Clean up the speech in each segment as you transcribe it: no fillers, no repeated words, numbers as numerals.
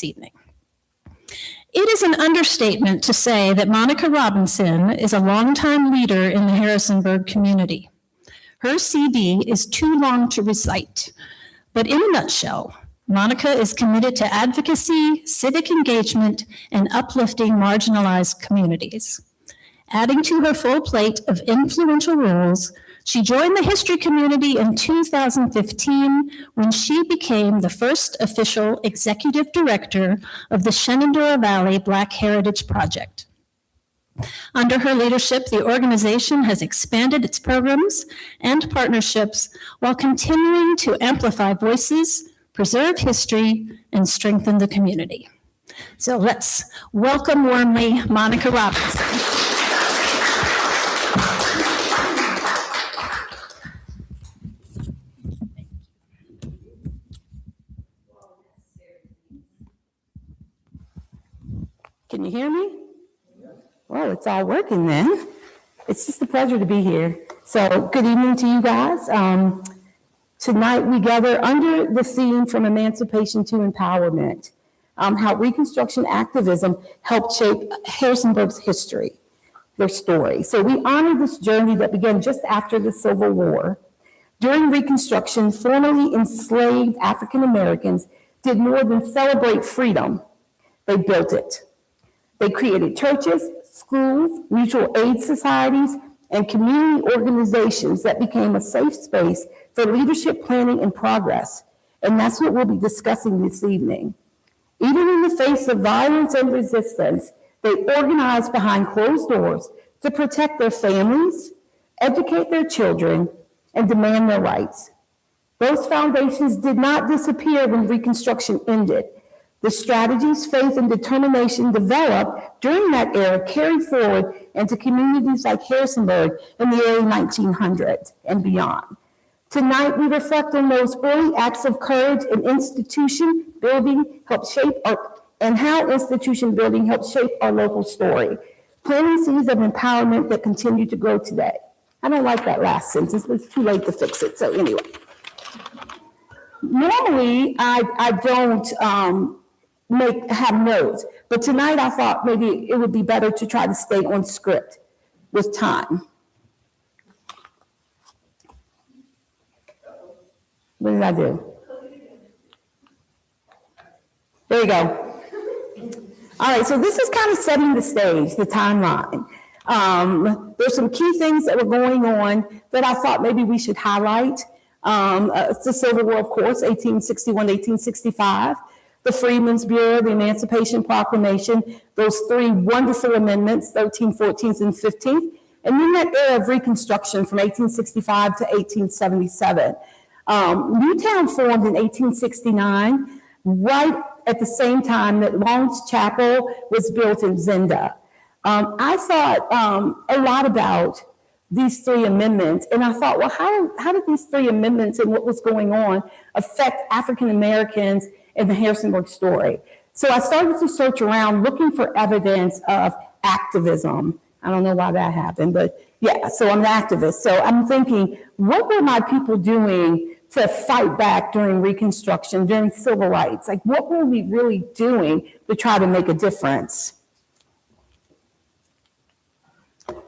evening. It is an understatement to say that Monica Robinson is a longtime leader in the Harrisonburg community. Her CV is too long to recite, but in a nutshell, Monica is committed to advocacy, civic engagement, and uplifting marginalized communities. Adding to her full plate of influential roles, she joined the history community in 2015 when she became the first official executive director of the Shenandoah Valley Black Heritage Project. Under her leadership, the organization has expanded its programs and partnerships while continuing to amplify voices, preserve history, and strengthen the community. So let's welcome warmly Monica Robinson. Can you hear me? Well, it's all working then. It's just a pleasure to be here. So good evening to you guys. Tonight we gather under the theme From Emancipation to Empowerment, how Reconstruction activism helped shape Harrisonburg's history, their story. So we honor this journey that began just after the Civil War. During Reconstruction, formerly enslaved African Americans did more than celebrate freedom. They built it. They created churches, schools, mutual aid societies, and community organizations that became a safe space for leadership planning and progress. And that's what we'll be discussing this evening. Even in the face of violence and resistance, they organized behind closed doors to protect their families, educate their children, and demand their rights. Those foundations did not disappear when Reconstruction ended. The strategies, faith, and determination developed during that era carried forward into communities like Harrisonburg in the early 1900s and beyond. Tonight, we reflect on those early acts of courage and institution building helped shape and how institution building helped shape our local story, planting seeds of empowerment that continue to grow today. I don't like that last sentence, but it's too late to fix it. So anyway, normally I don't have notes, but tonight I thought maybe it would be better to try to stay on script with time. What did I do? There you go. All right, so this is kind of setting the stage, the timeline. There's some key things that were going on that I thought maybe we should highlight. It's the Civil War, of course, 1861 to 1865. The Freedmen's Bureau, the Emancipation Proclamation, those three wonderful amendments, 13th, 14th, and 15th, and then that era of Reconstruction from 1865 to 1877. Newtown formed in 1869, right at the same time that Long's Chapel was built in Zenda. I thought a lot about these three amendments, and I thought, well, how did these three amendments and what was going on affect African Americans in the Harrisonburg story? So I started to search around looking for evidence of activism. I don't know why that happened, but yeah, so I'm an activist. So I'm thinking, what were my people doing to fight back during Reconstruction, during civil rights? Like, what were we really doing to try to make a difference?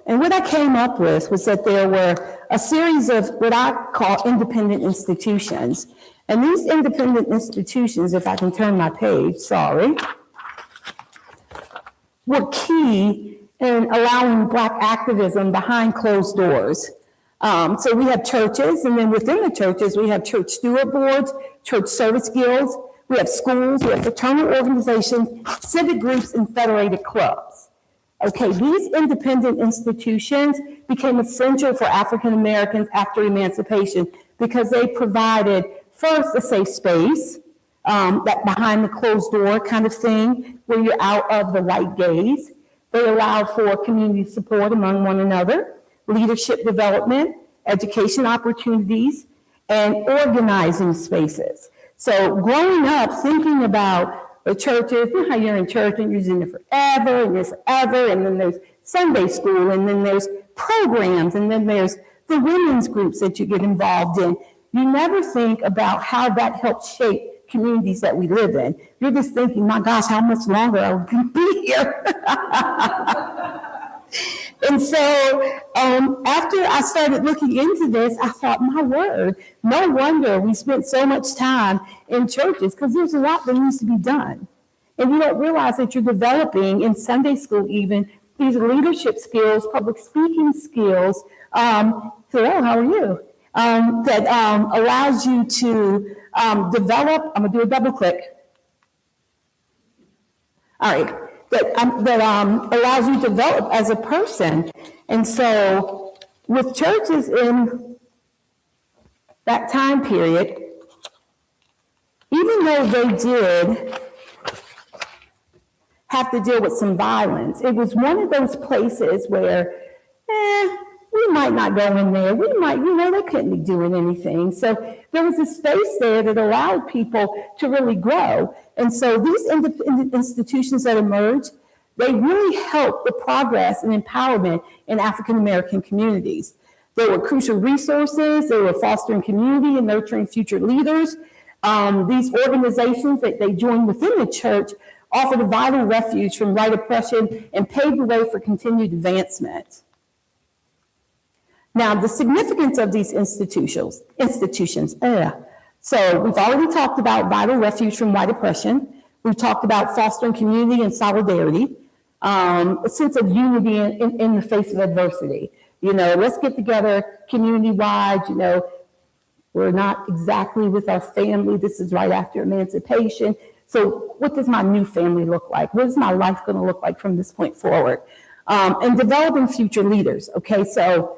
And what I came up with was that there were a series of what I call independent institutions. And these independent institutions, if I can turn my page, sorry, were key in allowing Black activism behind closed doors. So we have churches, and then within the churches, we have church steward boards, church service guilds, we have schools, we have fraternal organizations, civic groups, and federated clubs. Okay, these independent institutions became essential for African Americans after emancipation because they provided, first, a safe space, that behind the closed door kind of thing, where you're out of the white gaze. They allow for community support among one another, leadership development, education opportunities, and organizing spaces. So growing up, thinking about the churches, you know how you're in church and you're in it forever and you're forever, and then there's Sunday school, and then there's programs, and then there's the women's groups that you get involved in. You never think about how that helps shape communities that we live in. You're just thinking, my gosh, how much longer are we going to be here? And so after I started looking into this, I thought, my word, no wonder we spent so much time in churches, because there's a lot that needs to be done. And you don't realize that you're developing in Sunday school even these leadership skills, public speaking skills. Hello, how are you? That allows you to develop. I'm going to do a double click. All right. That allows you to develop as a person. And so with churches in that time period, even though they did have to deal with some violence, it was one of those places where, we might not go in there. We might, they couldn't be doing anything. So there was a space there that allowed people to really grow. And so these independent institutions that emerged, they really helped the progress and empowerment in African American communities. They were crucial resources. They were fostering community and nurturing future leaders. These organizations that they joined within the church offered a vital refuge from white oppression and paved the way for continued advancement. Now, the significance of these institutions. So we've already talked about vital refuge from white oppression. We've talked about fostering community and solidarity, a sense of unity in the face of adversity. Let's get together community-wide. We're not exactly with our family. This is right after emancipation. So what does my new family look like? What is my life going to look like from this point forward? And developing future leaders. Okay, so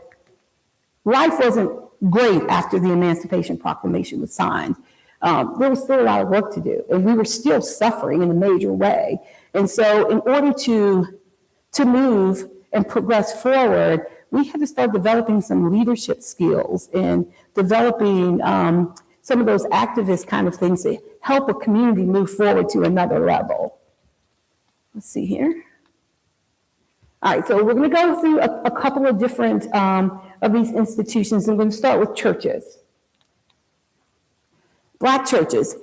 life wasn't great after the Emancipation Proclamation was signed. There was still a lot of work to do, and we were still suffering in a major way. And so in order to move and progress forward, we had to start developing some leadership skills and developing some of those activist kind of things that help a community move forward to another level. Let's see here. All right, so we're going to go through a couple of different of these institutions. I'm going to start with churches. Black churches.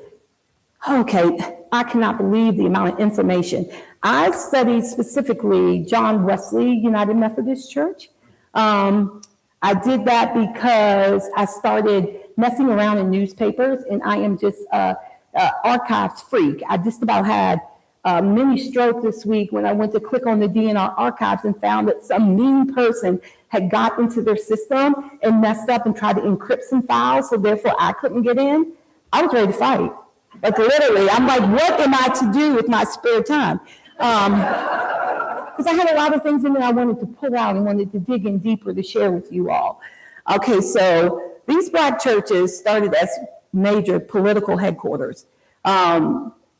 Okay, I cannot believe the amount of information. I studied specifically John Wesley United Methodist Church. I did that because I started messing around in newspapers, and I am just archives freak. I just about had a mini stroke this week when I went to click on the DNR archives and found that some mean person had got into their system and messed up and tried to encrypt some files, so therefore I couldn't get in. I was ready to fight. Like literally, I'm like, what am I to do with my spare time? Because I had a lot of things in there I wanted to pull out and wanted to dig in deeper to share with you all. Okay, so these Black churches started as major political headquarters,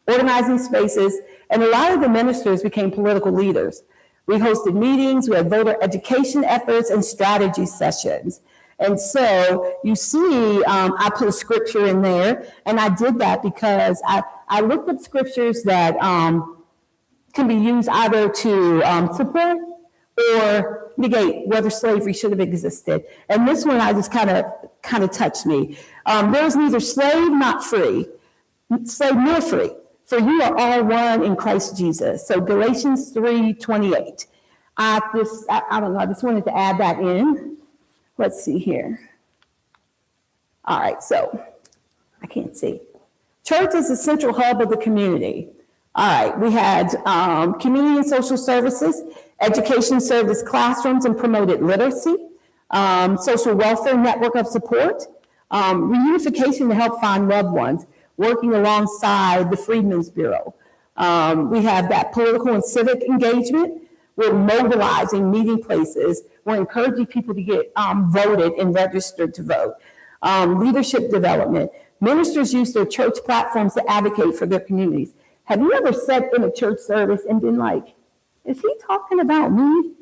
organizing spaces, and a lot of the ministers became political leaders. We hosted meetings, we had voter education efforts and strategy sessions. And so you see, I put a scripture in there, and I did that because I looked up scriptures that can be used either to support or negate whether slavery should have existed. And this one I just kind of touched me. There is neither slave nor free, for you are all one in Christ Jesus. So Galatians 3:28. I don't know, I just wanted to add that in. Let's see here. All right, so I can't see. Church is the central hub of the community. All right, we had community and social services. Education served as classrooms and promoted literacy. Social welfare network of support. Reunification to help find loved ones, working alongside the Freedmen's Bureau. We have that political and civic engagement. We're mobilizing meeting places. We're encouraging people to get voted and registered to vote. Leadership development. Ministers use their church platforms to advocate for their communities. Have you ever sat in a church service and been like, is he talking about me?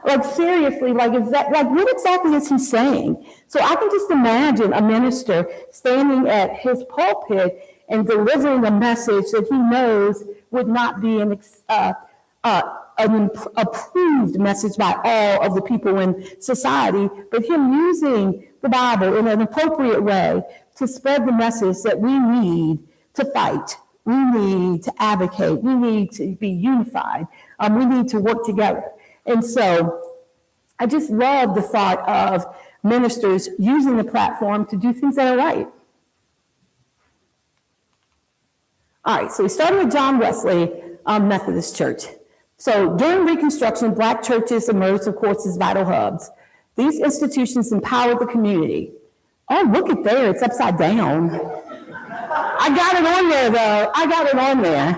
Like seriously, like what exactly is he saying? So I can just imagine a minister standing at his pulpit and delivering a message that he knows would not be an approved message by all of the people in society, but him using the Bible in an appropriate way to spread the message that we need to fight. We need to advocate. We need to be unified. We need to work together. And so I just love the thought of ministers using the platform to do things that are right. All right, so we started with John Wesley Methodist Church. So during Reconstruction, Black churches emerged, of course, as vital hubs. These institutions empowered the community. Oh, look at there, it's upside down. I got it on there, though. I got it on there.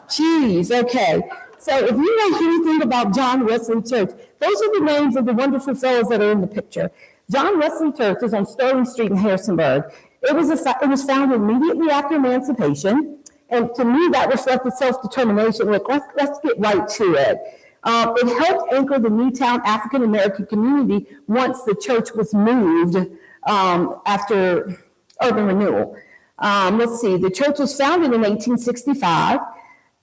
Jeez, okay. So if you know anything about John Wesley Church, those are the names of the wonderful fellows that are in the picture. John Wesley Church is on Sterling Street in Harrisonburg. It was founded immediately after Emancipation, and to me that reflected self-determination. Like, let's get right to it. It helped anchor the Newtown African American community once the church was moved after urban renewal. Let's see, the church was founded in 1865.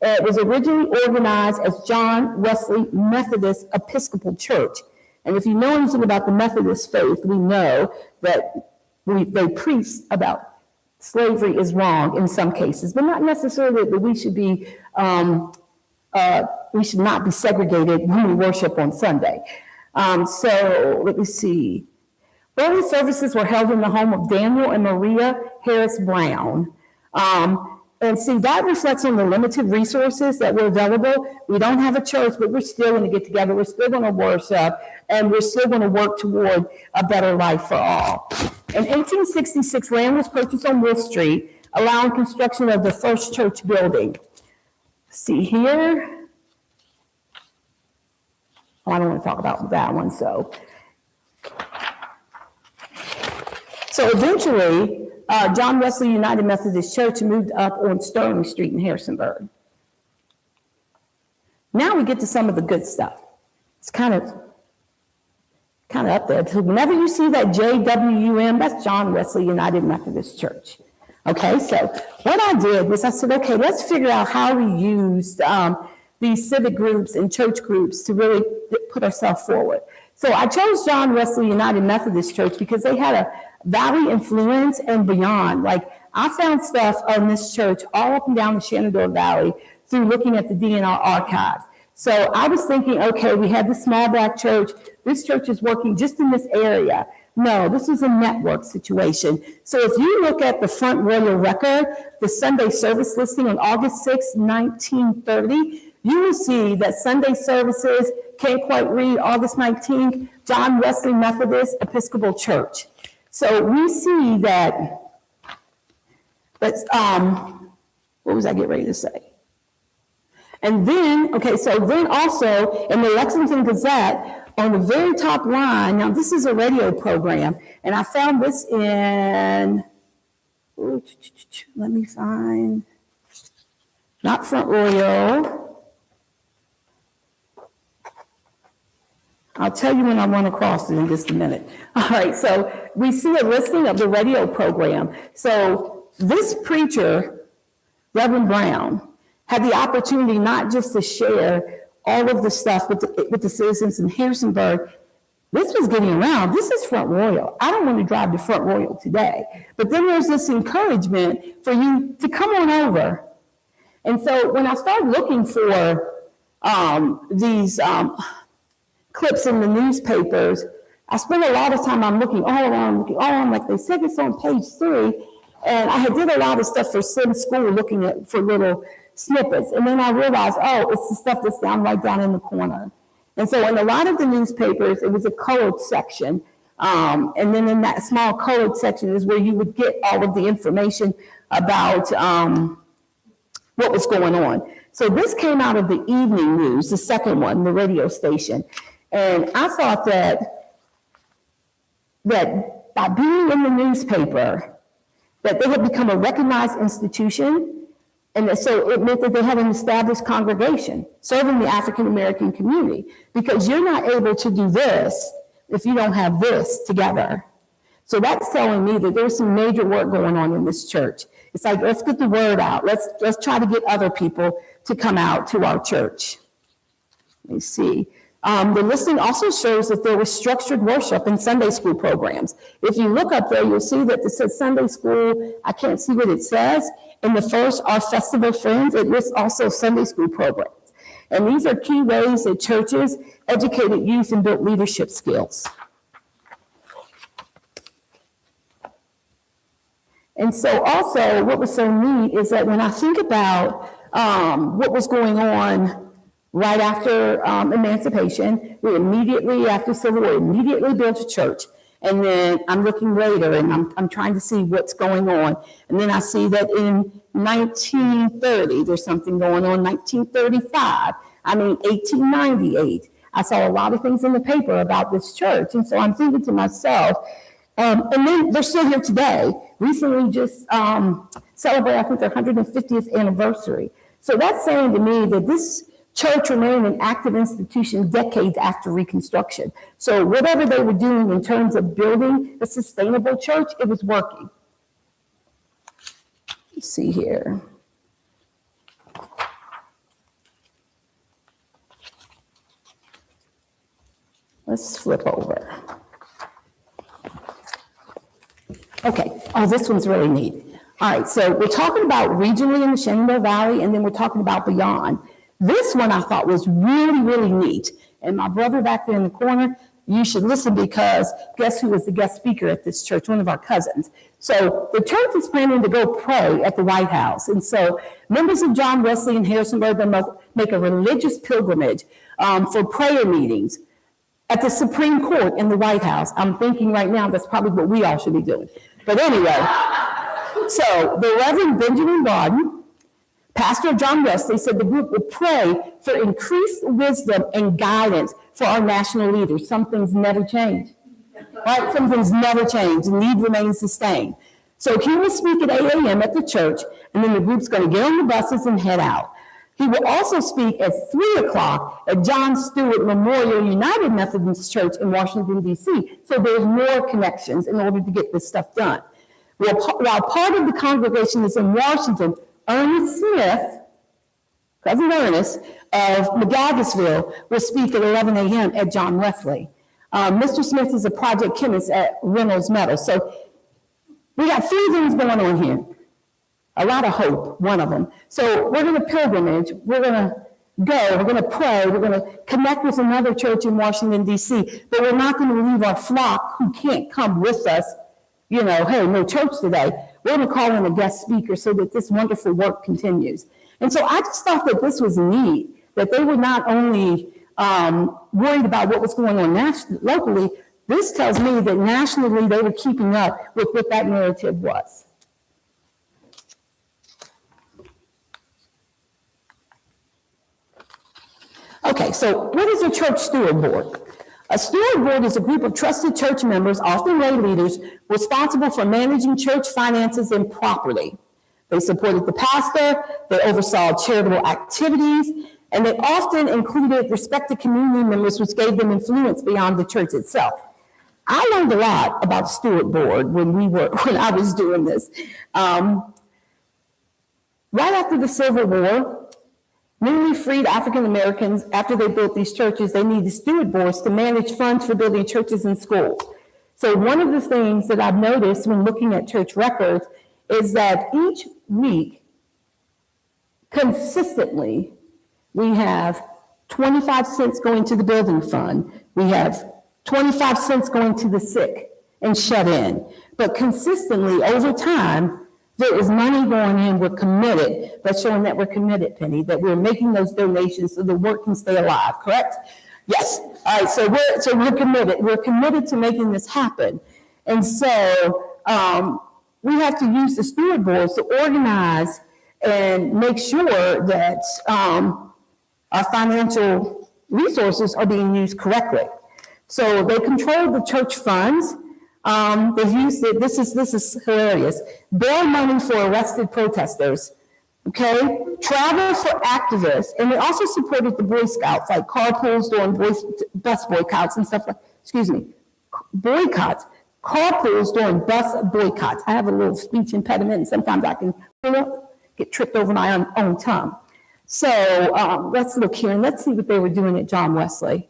It was originally organized as John Wesley Methodist Episcopal Church. And if you know anything about the Methodist faith, we know that they preach about slavery is wrong in some cases, but not necessarily that we should not be segregated when we worship on Sunday. So let me see. Early services were held in the home of Daniel and Maria Harris Brown. And see, that reflects on the limited resources that were available. We don't have a church, but we're still going to get together. We're still going to worship, and we're still going to work toward a better life for all. In 1866, land was purchased on Wolf Street, allowing construction of the first church building. See here. Oh, I don't want to talk about that one, so eventually, John Wesley United Methodist Church moved up on Sterling Street in Harrisonburg. Now we get to some of the good stuff. It's kind of up there. So whenever you see that JWUM, that's John Wesley United Methodist Church. Okay, so what I did was I said, okay, let's figure out how we used these civic groups and church groups to really put ourselves forward. So I chose John Wesley United Methodist Church because they had a Valley influence and beyond. Like, I found stuff on this church all up and down the Shenandoah Valley through looking at the DNR archives. So I was thinking, okay, we had the small Black church. This church is working just in this area. No, this was a network situation. So if you look at the Front Royal Record, the Sunday service listing on August 6, 1930, you will see that Sunday services, can't quite read, August 19th, John Wesley Methodist Episcopal Church. So we see that, what was I getting ready to say? And then, okay, so then also in the Lexington Gazette, on the very top line, now this is a radio program, and I found this in, let me find, not Front Royal. I'll tell you when I run across it in just a minute. All right, so we see a listing of the radio program. So this preacher, Reverend Brown, had the opportunity not just to share all of the stuff with the citizens in Harrisonburg. This was getting around. This is Front Royal. I don't want to drive to Front Royal today. But then there's this encouragement for you to come on over. And so when I started looking for these clips in the newspapers, I spent a lot of time, I'm looking all around, like they said it's on page 3, and I did a lot of stuff for Sim School looking for little snippets, and then I realized, oh, it's the stuff that's right down in the corner. And so in a lot of the newspapers, it was a colored section, and then in that small colored section is where you would get all of the information about what was going on. So this came out of the evening news, the second one, the radio station. And I thought that by being in the newspaper, that they had become a recognized institution, and so it meant that they had an established congregation serving the African American community, because you're not able to do this if you don't have this together. So that's telling me that there's some major work going on in this church. It's like, let's get the word out. Let's try to get other people to come out to our church. Let me see. The listing also shows that there was structured worship and Sunday school programs. If you look up there, you'll see that it says Sunday school. I can't see what it says. In the first, Our Festival Friends, it lists also Sunday school programs. And these are key ways that churches educated youth and built leadership skills. And so also, what was so neat is that when I think about what was going on right after Emancipation, we immediately, after Civil War, immediately built a church. And then I'm looking later and I'm trying to see what's going on. And then I see that in 1930, there's something going on, 1935, 1898. I saw a lot of things in the paper about this church. And so I'm thinking to myself, and then they're still here today. Recently just celebrated, I think, their 150th anniversary. So that's saying to me that this church remained an active institution decades after Reconstruction. So whatever they were doing in terms of building a sustainable church, it was working. Let's see here. Let's flip over. Okay, oh, this one's really neat. All right, so we're talking about regionally in the Shenandoah Valley, and then we're talking about beyond. This one I thought was really, really neat. And my brother back there in the corner, you should listen because guess who was the guest speaker at this church? One of our cousins. So the church is planning to go pray at the White House. And so members of John Wesley in Harrisonburg will make a religious pilgrimage for prayer meetings at the Supreme Court in the White House. I'm thinking right now that's probably what we all should be doing. But anyway, so the Reverend Benjamin Barden, pastor of John Wesley, said the group would pray for increased wisdom and guidance for our national leaders. Some things never change, right? Some things never change. The need remains the same. So he will speak at 8 a.m. at the church, and then the group's going to get on the buses and head out. He will also speak at 3 o'clock at John Stewart Memorial United Methodist Church in Washington, D.C. So there's more connections in order to get this stuff done. While part of the congregation is in Washington, Ernest Smith, Cousin Ernest of McGavisville, will speak at 11 a.m. at John Wesley. Mr. Smith is a project chemist at Reynolds Metals. So we got three things going on here. A lot of hope, one of them. So we're going to pilgrimage. We're going to go. We're going to pray. We're going to connect with another church in Washington, D.C. But we're not going to leave our flock who can't come with us, hey, no church today. We're going to call in a guest speaker so that this wonderful work continues. And so I just thought that this was neat, that they were not only worried about what was going on locally. This tells me that nationally they were keeping up with what that narrative was. Okay, so what is a church steward board? A steward board is a group of trusted church members, often lay leaders, responsible for managing church finances and property. They supported the pastor, they oversaw charitable activities, and they often included respected community members, which gave them influence beyond the church itself. I learned a lot about steward board when I was doing this. Right after the Civil War, newly freed African Americans, after they built these churches, they needed steward boards to manage funds for building churches and schools. So one of the things that I've noticed when looking at church records is that each week, consistently, we have 25 cents going to the building fund. We have 25 cents going to the sick and shut in. But consistently, over time, there is money going in. We're committed. That's showing that we're committed, Penny, that we're making those donations so the work can stay alive, correct? Yes. All right, so we're committed. We're committed to making this happen. And so we have to use the steward boards to organize and make sure that our financial resources are being used correctly. So they control the church funds. They've used it, this is hilarious, bail money for arrested protesters, okay? Travel for activists, and they also supported the Boy Scouts, like carpools during bus boycotts and stuff like, boycotts, carpools during bus boycotts. I have a little speech impediment, and sometimes I can get tripped over my own tongue. So let's look here, and let's see what they were doing at John Wesley.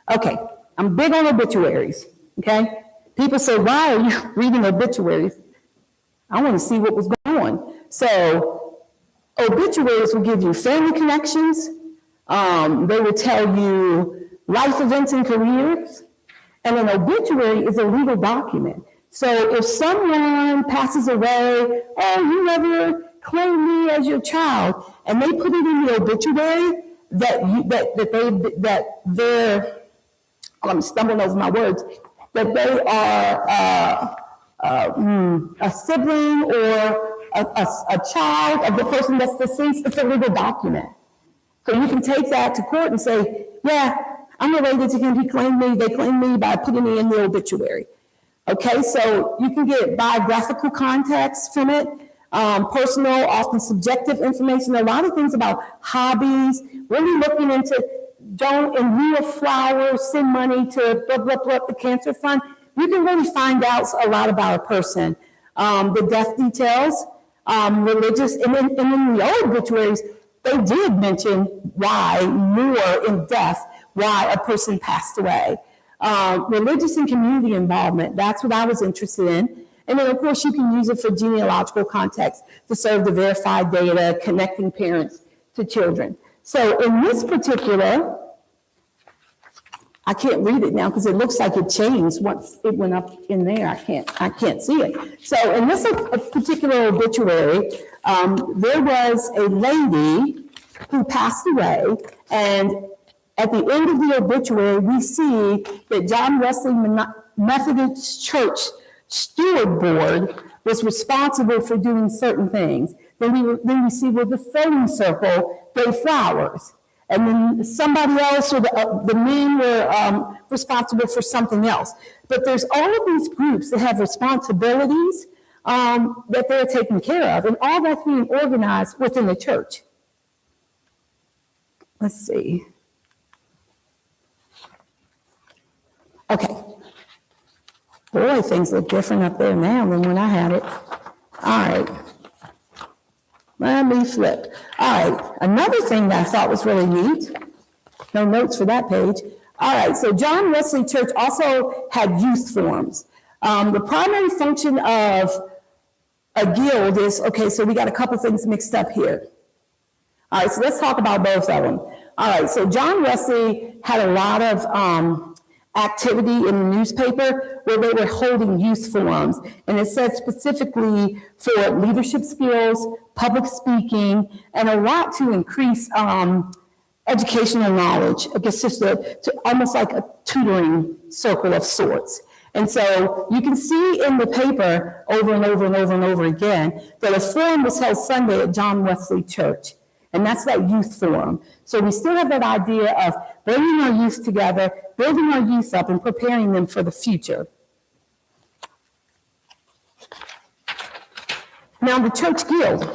Okay, I'm big on obituaries, okay? People say, why are you reading obituaries? I want to see what was going on. So obituaries will give you family connections. They will tell you life events and careers. And an obituary is a legal document. So if someone passes away, oh, you never claimed me as your child, and they put it in the obituary I'm stumbling over my words, that they are a sibling or a child of the person that's deceased, it's a legal document. So you can take that to court and say, yeah, I'm related to him, he claimed me, they claimed me by putting me in the obituary. Okay, so you can get biographical context from it, personal, often subjective information, a lot of things about hobbies, really looking into, don't, in lieu of flowers, send money to blah, blah, blah, the cancer fund. You can really find out a lot about a person. The death details, religious, and in the old obituaries, they did mention why, more in depth, why a person passed away. Religious and community involvement, that's what I was interested in. And then, of course, you can use it for genealogical context to serve the verified data, connecting parents to children. So in this particular, I can't read it now because it looks like it changed once it went up in there. I can't see it. So in this particular obituary, there was a lady who passed away, and at the end of the obituary, we see that John Wesley Methodist Church Steward Board was responsible for doing certain things. Then we see where the sewing circle gave flowers. And then somebody else, or the men were responsible for something else. But there's all of these groups that have responsibilities that they're taking care of, and all that's being organized within the church. Let's see. Okay. Boy, things look different up there now than when I had it. All right. Let me flip. All right, another thing that I thought was really neat, no notes for that page. All right, so John Wesley Church also had youth forums. The primary function of a guild is, okay, so we got a couple things mixed up here. All right, so let's talk about both of them. All right, so John Wesley had a lot of activity in the newspaper where they were holding youth forums. And it said specifically for leadership skills, public speaking, and a lot to increase educational knowledge. I guess just to almost like a tutoring circle of sorts. And so you can see in the paper over and over and over and over again that a forum was held Sunday at John Wesley Church. And that's that youth forum. So we still have that idea of bringing our youth together, building our youth up, and preparing them for the future. Now, the church guild.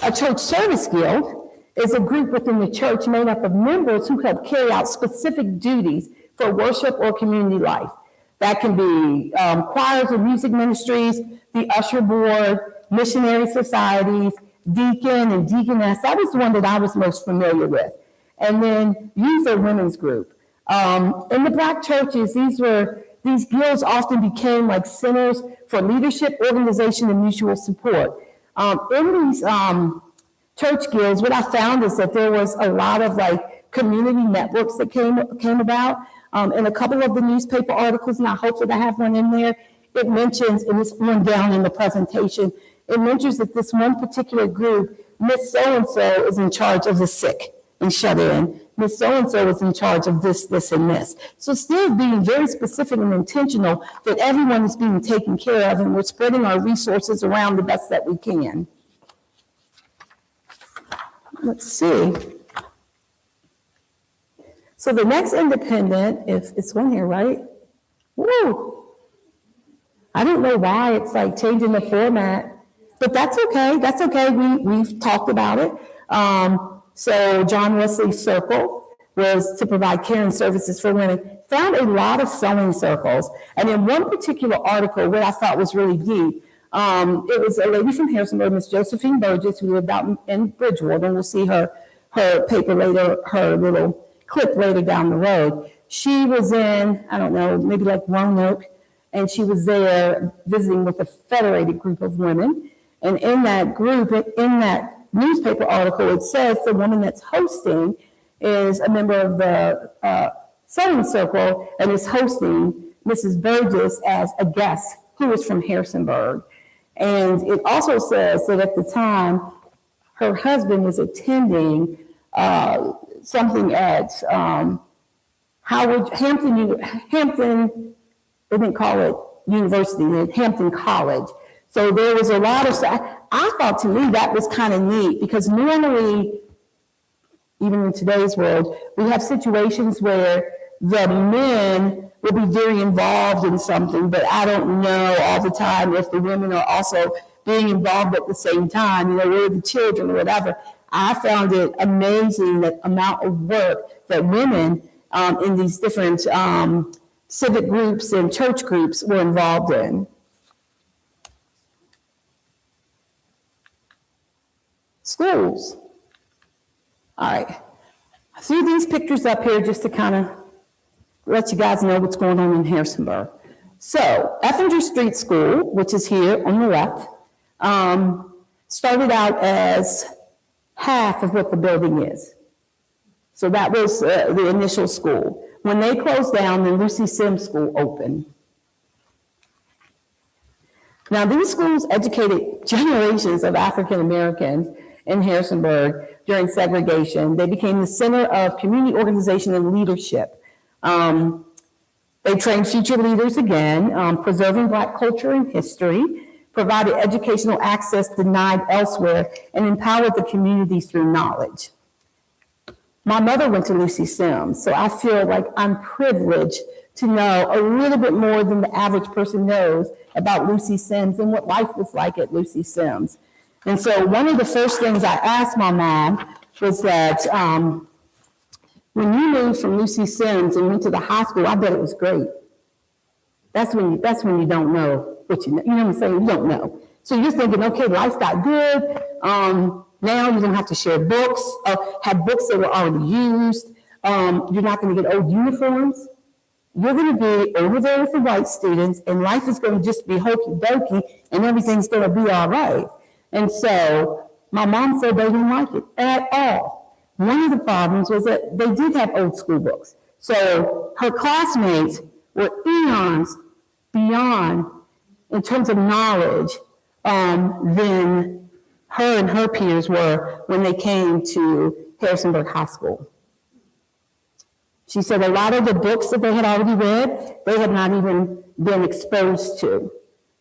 A church service guild is a group within the church made up of members who help carry out specific duties for worship or community life. That can be choirs or music ministries, the usher board, missionary societies, deacon and deaconess. That was the one that I was most familiar with. And then youth or women's group. In the Black churches, these guilds often became like centers for leadership, organization, and mutual support. In these church guilds, what I found is that there was a lot of like community networks that came about. In a couple of the newspaper articles, and I hope that I have one in there, it mentions, and it's one down in the presentation, it mentions that this one particular group, Miss So-and-so is in charge of the sick and shut in. Miss So-and-so is in charge of this, this, and this. So still being very specific and intentional that everyone is being taken care of and we're spreading our resources around the best that we can. Let's see. So the next independent, if it's one here, right? Woo! I don't know why it's like changing the format, but that's okay. That's okay. We've talked about it. So John Wesley Circle was to provide care and services for women. Found a lot of sewing circles. And in one particular article, what I thought was really deep, it was a lady from Harrisonburg, Miss Josephine Burgess, who lived out in Bridgewater, and we'll see her paper later, her little clip later down the road. she was in, I don't know, maybe like Roanoke, and she was there visiting with a federated group of women. And in that group, in that newspaper article, it says the woman that's hosting is a member of the Southern Circle and is hosting Mrs. Burgess as a guest who was from Harrisonburg. And it also says that at the time, her husband was attending something at Hampton, they didn't call it university, Hampton College. So there was a lot of stuff. I thought, to me, that was kind of neat, because normally, even in today's world, we have situations where the men will be very involved in something, but I don't know all the time if the women are also being involved at the same time, where the children or whatever. I found it amazing, the amount of work that women in these different civic groups and church groups were involved in. Schools. All right. I threw these pictures up here just to kind of let you guys know what's going on in Harrisonburg. So, Effinger Street School, which is here on the left, started out as half of what the building is. So that was the initial school. When they closed down, the Lucy Sims School opened. Now, these schools educated generations of African Americans in Harrisonburg during segregation. They became the center of community organization and leadership. They trained future leaders again, preserving Black culture and history, provided educational access denied elsewhere, and empowered the community through knowledge. My mother went to Lucy Sims, so I feel like I'm privileged to know a little bit more than the average person knows about Lucy Sims and what life was like at Lucy Sims. And so one of the first things I asked my mom was that when you moved from Lucy Sims and went to the high school, I bet it was great. That's when you don't know what you know. You know what I'm saying? You don't know. So you're thinking, okay, life got good. Now you don't have to share books, have books that were already used. You're not going to get old uniforms. You're going to be over there with the white students, and life is going to just be hokey-dokey, and everything's going to be all right. And so my mom said they didn't like it at all. One of the problems was that they did have old school books. So her classmates were eons beyond, in terms of knowledge, than her and her peers were when they came to Harrisonburg High School. She said a lot of the books that they had already read, they had not even been exposed to.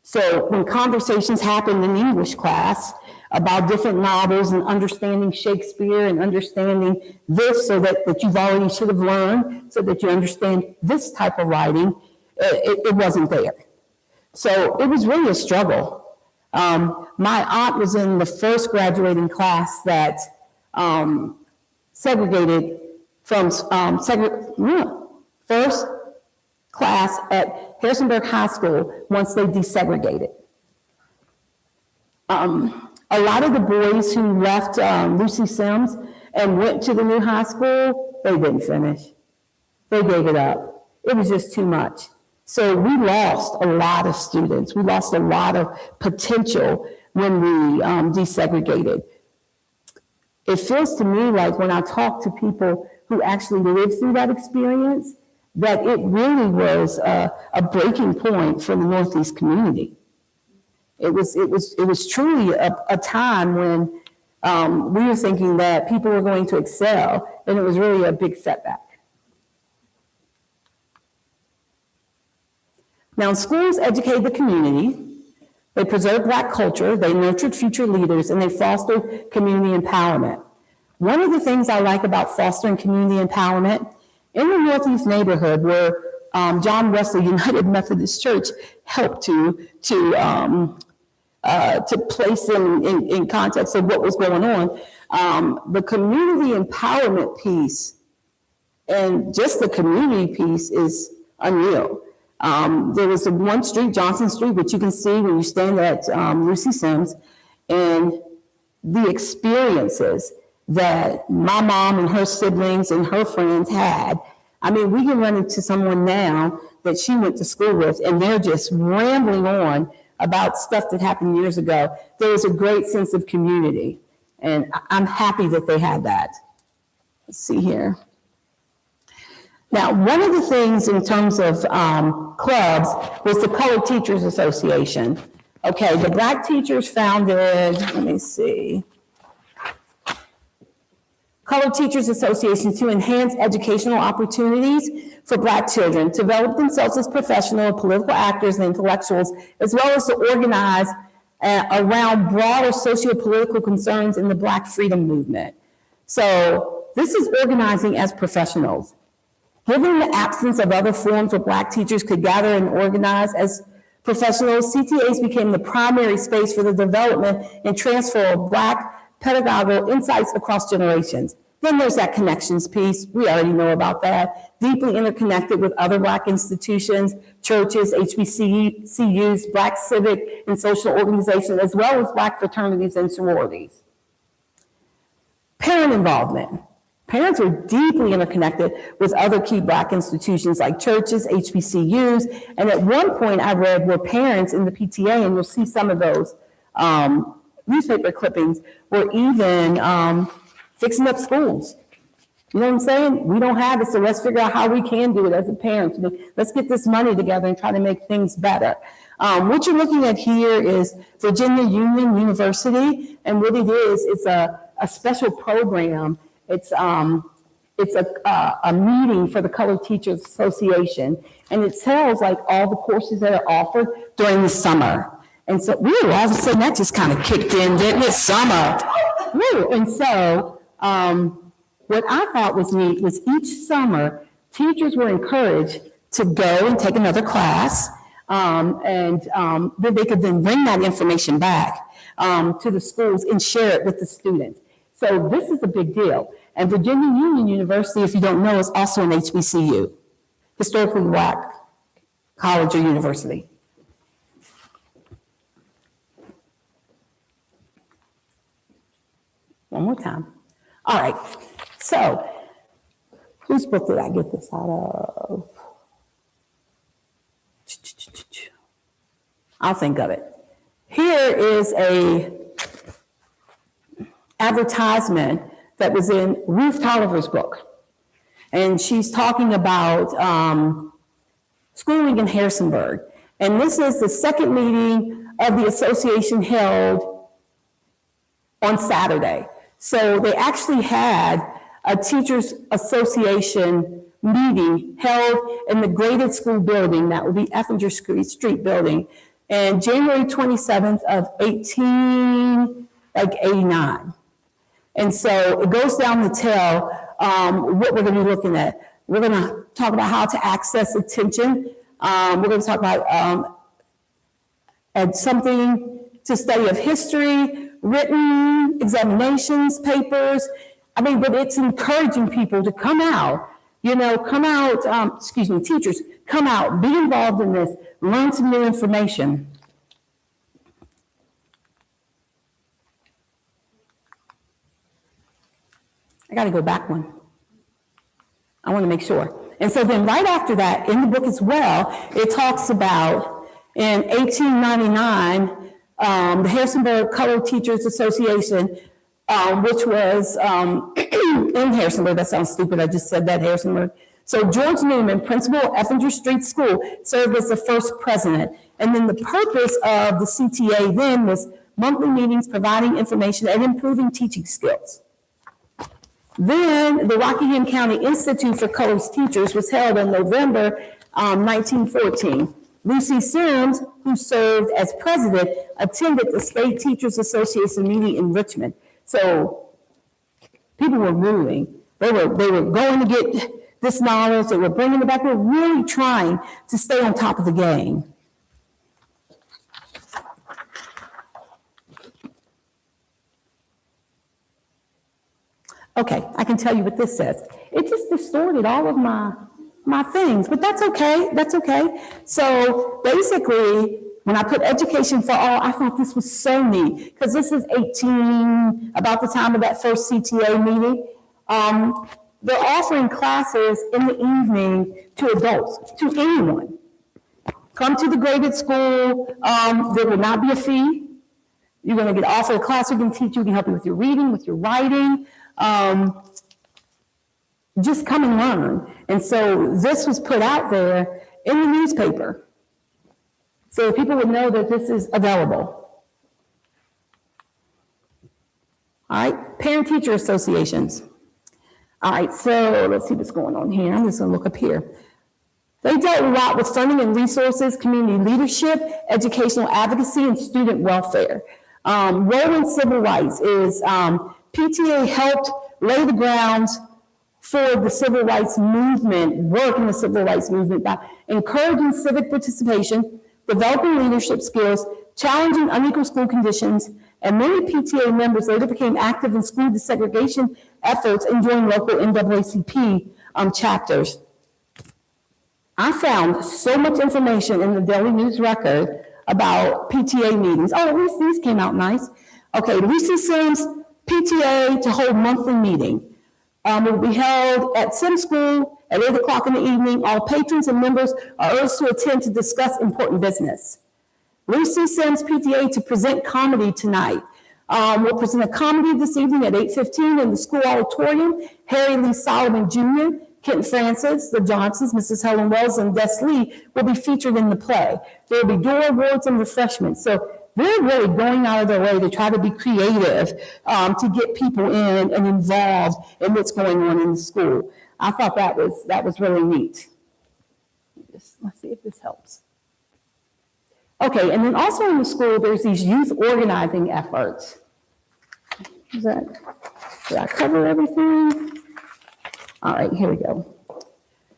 So when conversations happened in English class about different novels and understanding Shakespeare and understanding this so that you already should have learned so that you understand this type of writing, it wasn't there. So it was really a struggle. My aunt was in the first graduating class that segregated from first class at Harrisonburg High School once they desegregated. A lot of the boys who left Lucy Sims and went to the new high school, they didn't finish. They gave it up. It was just too much. So we lost a lot of students. We lost a lot of potential when we desegregated. It feels to me like when I talk to people who actually lived through that experience, that it really was a breaking point for the Northeast community. It was truly a time when we were thinking that people were going to excel, and it was really a big setback. Now, schools educate the community, they preserve Black culture, they nurtured future leaders, and they fostered community empowerment. One of the things I like about fostering community empowerment, in the Northeast neighborhood where John Wesley United Methodist Church helped to place them in context of what was going on, the community empowerment piece and just the community piece is unreal. There was one street, Johnson Street, which you can see when you stand at Lucy Sims, and the experiences that my mom and her siblings and her friends had I mean, we can run into someone now that she went to school with, and they're just rambling on about stuff that happened years ago. There was a great sense of community, and I'm happy that they had that. Let's see here. Now, one of the things in terms of clubs was the Colored Teachers Association. Okay, the Black teachers founded, let me see, Colored Teachers Association to enhance educational opportunities for Black children, to develop themselves as professional, political actors, and intellectuals, as well as to organize around broader socio-political concerns in the Black freedom movement. So this is organizing as professionals. Given the absence of other forms where Black teachers could gather and organize as professionals, CTAs became the primary space for the development and transfer of Black pedagogical insights across generations. Then there's that connections piece. We already know about that. Deeply interconnected with other Black institutions, churches, HBCUs, Black civic and social organizations, as well as Black fraternities and sororities. Parent involvement. Parents were deeply interconnected with other key Black institutions like churches, HBCUs, and at one point I read where parents in the PTA, and you'll see some of those newspaper clippings, were even fixing up schools. You know what I'm saying? We don't have it, so let's figure out how we can do it as a parent. Let's get this money together and try to make things better. What you're looking at here is Virginia Union University, and what it is, it's a special program. It's a meeting for the Colored Teachers Association, and it tells like all the courses that are offered during the summer. And so, all of a sudden that just kind of kicked in, didn't it? Summer. And so, what I thought was neat was each summer, teachers were encouraged to go and take another class, and then they could then bring that information back to the schools and share it with the students. So this is a big deal. And Virginia Union University, if you don't know, is also an HBCU, historically Black college or university. One more time. All right. So, whose book did I get this out of? I'll think of it. Here is a advertisement that was in Ruth Tolliver's book. And she's talking about schooling in Harrisonburg. And this is the second meeting of the association held on Saturday. So they actually had a teachers association meeting held in the graded school building, that would be Effinger Street building, and January 27th of 1889. And so it goes down to tell what we're going to be looking at. We're going to talk about how to access attention. We're going to talk about something to study of history, written examinations, papers. I mean, but it's encouraging people to come out, teachers, come out, be involved in this, learn some new information. I got to go back one. I want to make sure. And so then right after that, in the book as well, it talks about in 1899, the Harrisonburg Colored Teachers Association, which was in Harrisonburg. That sounds stupid. I just said that, Harrisonburg. So George Newman, principal of Effinger Street School, served as the first president. And then the purpose of the CTA then was monthly meetings, providing information, and improving teaching skills. Then the Rockingham County Institute for Colored Teachers was held in November 1914. Lucy Sims, who served as president, attended the State Teachers Association meeting in Richmond. So people were moving. They were going to get this knowledge. They were bringing it back. They were really trying to stay on top of the game. Okay, I can tell you what this says. It just distorted all of my things, but that's okay. That's okay. So basically, when I put education for all, I thought this was so neat because this is about the time of that first CTA meeting. they're offering classes in the evening to adults, to anyone. Come to the graded school. There will not be a fee. You're going to get offered a class. We can teach you, we can help you with your reading, with your writing. Just come and learn. And so this was put out there in the newspaper, so people would know that this is available. All right, parent-teacher associations. All right, so let's see what's going on here. I'm just going to look up here. They dealt a lot with funding and resources, community leadership, educational advocacy, and student welfare. Role in civil rights is PTA helped lay the grounds for the civil rights movement, work in the civil rights movement by encouraging civic participation, developing leadership skills, challenging unequal school conditions, and many PTA members later became active in school desegregation efforts and joined local NAACP chapters. I found so much information in the Daily News Record about PTA meetings. Oh, at least these came out nice. Okay, Lucy Sims PTA to hold monthly meeting. It will be held at Sim School at 8 o'clock in the evening. All patrons and members are urged to attend to discuss important business. Lucy Sims PTA to present comedy tonight. We'll present a comedy this evening at 8:15 in the school auditorium. Harry Lee Solomon Jr., Kent Francis, the Johnsons, Mrs. Helen Wells, and Des Lee will be featured in the play. There will be door awards and refreshments. So they're really going out of their way to try to be creative to get people in and involved in what's going on in the school. I thought that was really neat. Let's see if this helps. Okay, and then also in the school, there's these youth organizing efforts. Did I cover everything? All right, here we go.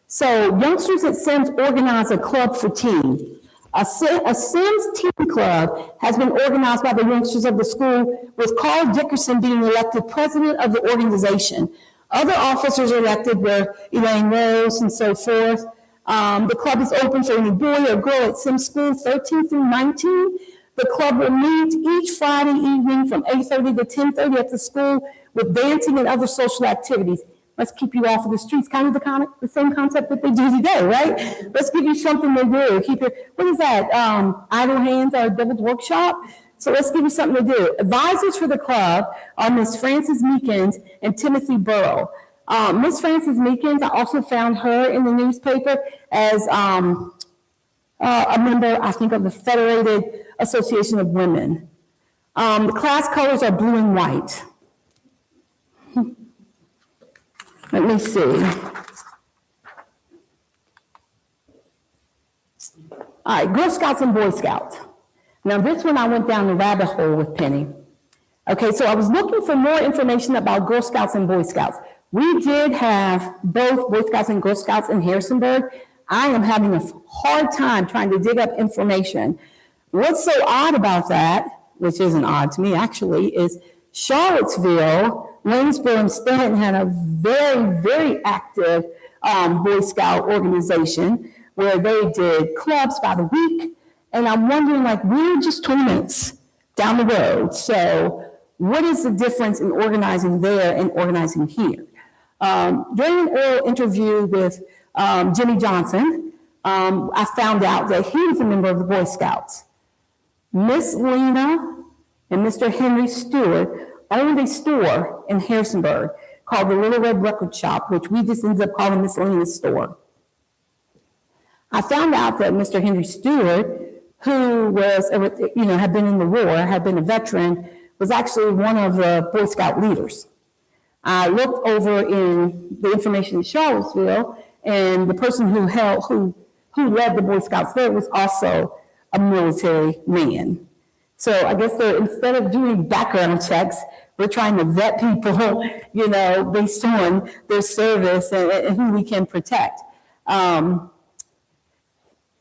So youngsters at Sims organize a club for teens. A Sims Teen Club has been organized by the youngsters of the school, with Carl Dickerson being elected president of the organization. Other officers elected were Elaine Rose and so forth. The club is open for any boy or girl at Sims School 13 through 19. The club will meet each Friday evening from 8:30 to 10:30 at the school with dancing and other social activities. Let's keep you off of the streets, kind of the same concept that they do today, right? Let's give you something to do. Keep your, what is that? Idle hands are devil's workshop. So let's give you something to do. Advisors for the club are Miss Frances Meekins and Timothy Burrow. Miss Frances Meekins, I also found her in the newspaper as a member, I think, of the Federated Association of Women. The class colors are blue and white. Let me see. All right, Girl Scouts and Boy Scouts. Now this one I went down the rabbit hole with Penny. Okay, so I was looking for more information about Girl Scouts and Boy Scouts. We did have both Boy Scouts and Girl Scouts in Harrisonburg. I am having a hard time trying to dig up information. What's so odd about that, which isn't odd to me actually, is Charlottesville, Waynesboro, and Stanton had a very, very active Boy Scout organization where they did clubs by the week. And I'm wondering, like, we're just 20 minutes down the road. So what is the difference in organizing there and organizing here? During an oral interview with Jimmy Johnson, I found out that he was a member of the Boy Scouts. Miss Lena and Mr. Henry Stewart owned a store in Harrisonburg called the Little Red Record Shop, which we just ended up calling Miss Lena's store. I found out that Mr. Henry Stewart, who was, had been in the war, had been a veteran, was actually one of the Boy Scout leaders. I looked over in the information in Charlottesville, and the person who led the Boy Scouts there was also a military man. So I guess instead of doing background checks, we're trying to vet people, based on their service and who we can protect.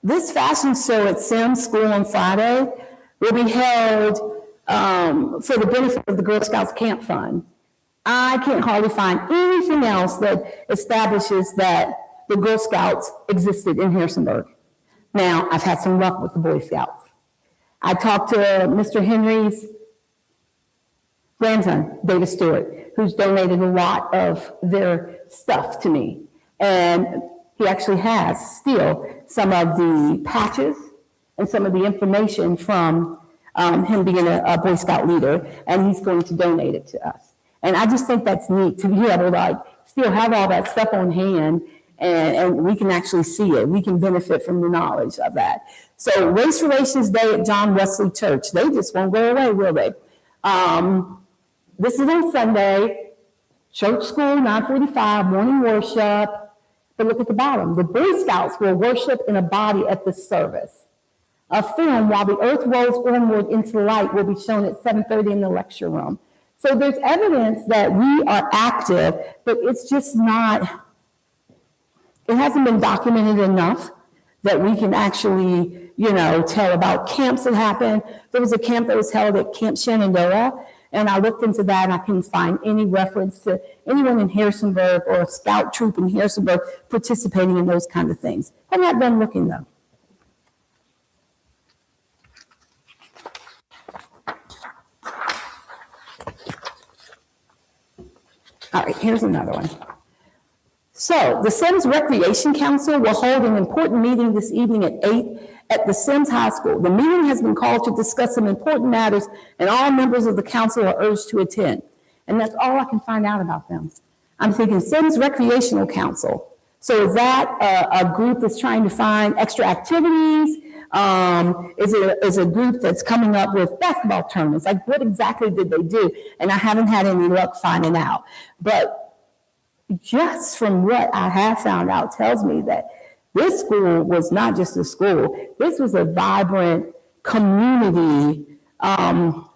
This fashion show at Sims School on Friday will be held for the benefit of the Girl Scouts Camp Fund. I can't hardly find anything else that establishes that the Girl Scouts existed in Harrisonburg. Now, I've had some luck with the Boy Scouts. I talked to Mr. Henry's grandson, David Stewart. who's donated a lot of their stuff to me. And he actually has still some of the patches and some of the information from him being a Boy Scout leader, and he's going to donate it to us. And I just think that's neat to be able to like still have all that stuff on hand, and we can actually see it. We can benefit from the knowledge of that. So Race Relations Day at John Wesley Church, they just won't go away, will they? This is on Sunday, church school, 9:45, morning worship. But look at the bottom. The Boy Scouts will worship in a body at the service. A film, While the Earth Rolls Onward into Light, will be shown at 7:30 in the lecture room. So there's evidence that we are active, but it's just not, it hasn't been documented enough that we can actually, tell about camps that happened. There was a camp that was held at Camp Shenandoah, and I looked into that, and I couldn't find any reference to anyone in Harrisonburg or a scout troop in Harrisonburg participating in those kind of things. I'm not done looking, though. All right, here's another one. So the Sims Recreation Council will hold an important meeting this evening at 8 at the Sims High School. The meeting has been called to discuss some important matters, and all members of the council are urged to attend. And that's all I can find out about them. I'm thinking Sims Recreational Council. So is that a group that's trying to find extra activities? Is it a group that's coming up with basketball tournaments? Like, what exactly did they do? And I haven't had any luck finding out. But just from what I have found out tells me that this school was not just a school. This was a vibrant community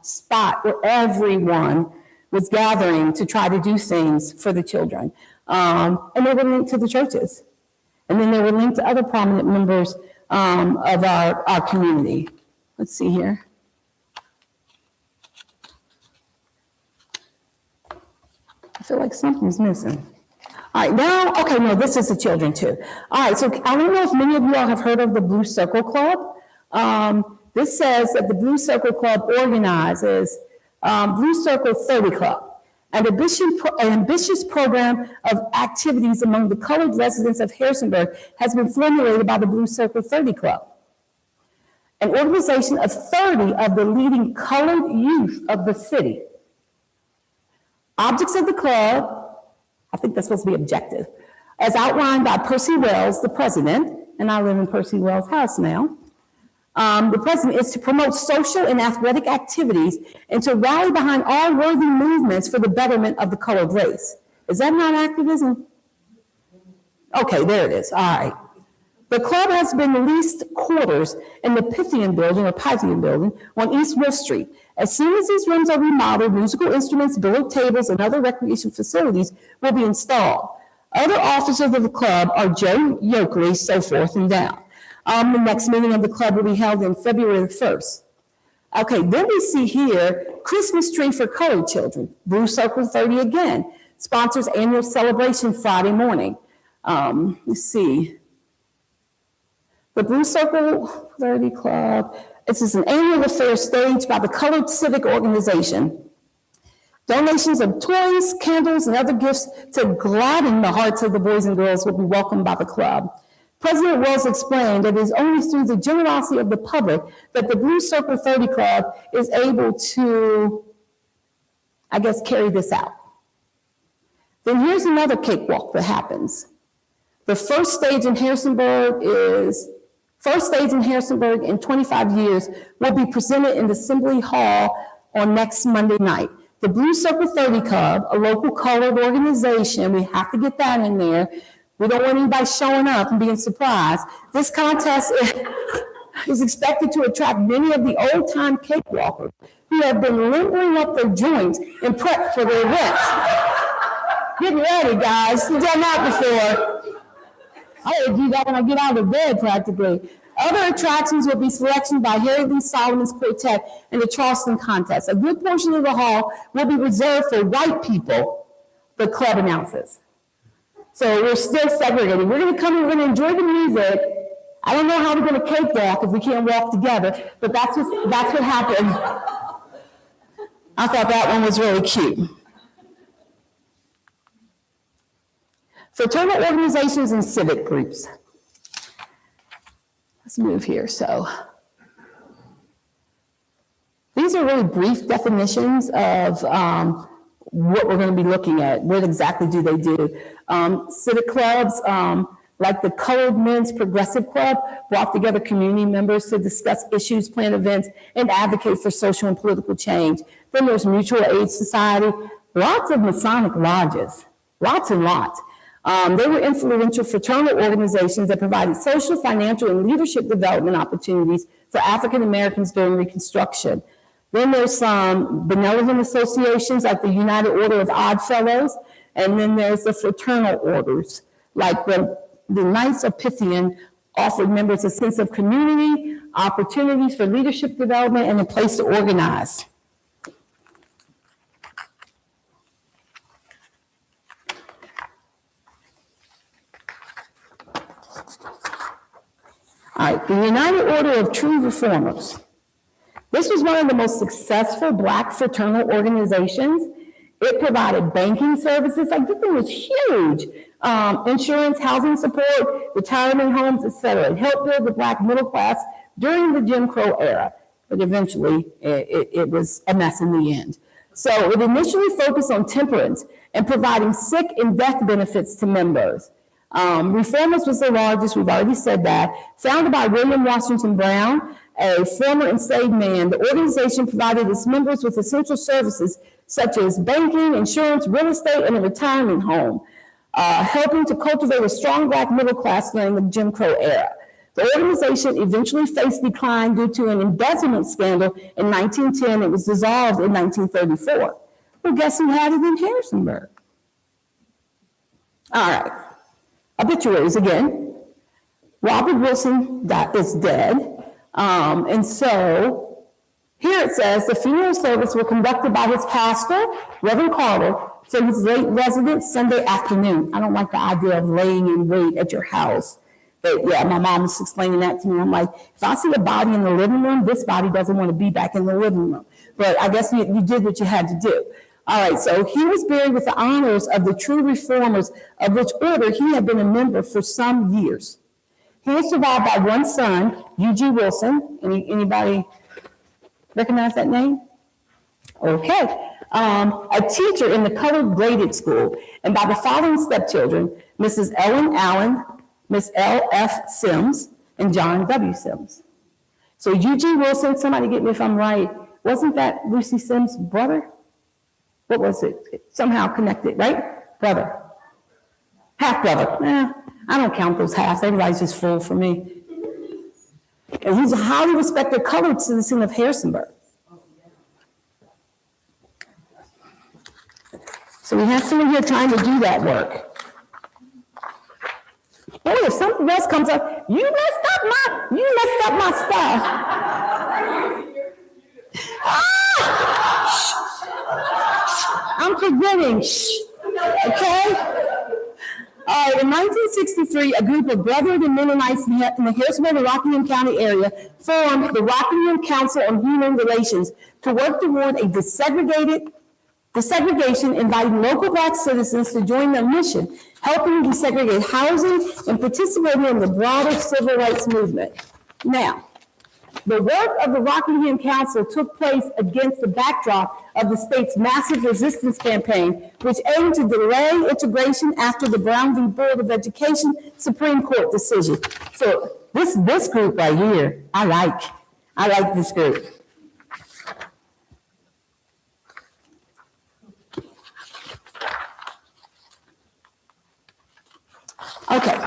spot where everyone was gathering to try to do things for the children. And they were linked to the churches. And then they were linked to other prominent members of our community. Let's see here. I feel like something's missing. All right, now, okay, no, this is the children too. All right, so I don't know if many of you all have heard of the Blue Circle Club. This says that the Blue Circle Club organizes Blue Circle 30 Club, an ambitious program of activities among the colored residents of Harrisonburg has been formulated by the Blue Circle 30 Club, an organization of 30 of the leading colored youth of the city. Objects of the club, I think that's supposed to be objective, as outlined by Percy Wells, the president, and I live in Percy Wells' house now. The president is to promote social and athletic activities and to rally behind all worthy movements for the betterment of the colored race. Is that not activism? Okay, there it is. All right. The club has been leased quarters in the Pythian building on East Wolf Street. As soon as these rooms are remodeled, musical instruments, billiard tables, and other recreation facilities will be installed. Other officers of the club are Joe Yoakley, so forth and down. The next meeting of the club will be held in February the 1st. Okay, then we see here, Christmas Tree for Colored Children. Blue Circle 30 again, sponsors annual celebration Friday morning. Let's see. The Blue Circle 30 Club, this is an annual affair staged by the Colored Civic Organization. Donations of toys, candles, and other gifts to gladden the hearts of the boys and girls will be welcomed by the club. President Wells explained that it is only through the generosity of the public that the Blue Circle 30 Club is able to, I guess, carry this out. Then here's another cakewalk that happens. The first stage in Harrisonburg in 25 years will be presented in the Assembly Hall on next Monday night. The Blue Circle 30 Club, a local colored organization, we have to get that in there. We don't want anybody showing up and being surprised. This contest is expected to attract many of the old-time cakewalkers who have been limbering up their joints in prep for the event. Get ready, guys. You've done that before. I gotta do that when I get out of bed, practically. Other attractions will be selections by Harry Lee Solomon's Quartet and the Charleston contest. A good portion of the hall will be reserved for white people, the club announces. So we're still segregated. We're gonna come and we're gonna enjoy the music. I don't know how we're gonna cakewalk if we can't walk together, but that's what happened. I thought that one was really cute. Fraternal organizations and civic groups. Let's move here. So these are really brief definitions of what we're going to be looking at. What exactly do they do? Civic clubs, like the Colored Men's Progressive Club, brought together community members to discuss issues, plan events, and advocate for social and political change. Then there's Mutual Aid Society, lots of Masonic lodges, lots and lots. They were influential fraternal organizations that provided social, financial, and leadership development opportunities for African Americans during Reconstruction. Then there's some benevolent associations like the United Order of Odd Fellows, and then there's the fraternal orders, like the Knights of Pythian offered members a sense of community, opportunities for leadership development, and a place to organize. All right, the United Order of True Reformers. This was one of the most successful Black fraternal organizations. It provided banking services, like this thing was huge. Insurance, housing support, retirement homes, etc. It helped build the Black middle class during the Jim Crow era, but eventually it was a mess in the end. So it initially focused on temperance and providing sick and death benefits to members. Reformers was the largest, we've already said that. Founded by William Washington Brown, a former enslaved man, the organization provided its members with essential services such as banking, insurance, real estate, and a retirement home, helping to cultivate a strong Black middle class during the Jim Crow era. The organization eventually faced decline due to an embezzlement scandal in 1910. It was dissolved in 1934. Well, guess who had it in Harrisonburg? All right. Obituaries again. Robert Wilson is dead. And so here it says the funeral service were conducted by his pastor, Reverend Carter, from his late residence Sunday afternoon. I don't like the idea of laying in wait at your house. But yeah, my mom was explaining that to me. I'm like, if I see a body in the living room, this body doesn't want to be back in the living room. But I guess you did what you had to do. All right, so he was buried with the honors of the true reformers, of which order he had been a member for some years. He was survived by one son, U.G. Wilson. Anybody recognize that name? Okay. A teacher in the colored graded school, and by the following stepchildren, Mrs. Ellen Allen, Miss L.F. Sims, and John W. Sims. So U.G. Wilson, somebody get me if I'm right, wasn't that Lucy Sims' brother? What was it? Somehow connected, right? Brother. Half brother. I don't count those halves. Everybody's just full for me. And he's a highly respected colored citizen of Harrisonburg. So we have someone here trying to do that work. Oh, if something else comes up, you messed up my stuff. I'm presenting. Okay? All right, in 1963, a group of Brethren Mennonites in the Harrisonburg and Rockingham County area formed the Rockingham Council on Human Relations to work toward a desegregation, inviting local Black citizens to join their mission, helping desegregate housing and participating in the broader civil rights movement. Now, the work of the Rockingham Council took place against the backdrop of the state's massive resistance campaign, which aimed to delay integration after the Brown v. Board of Education Supreme Court decision. So this group right here, I like this group. Okay,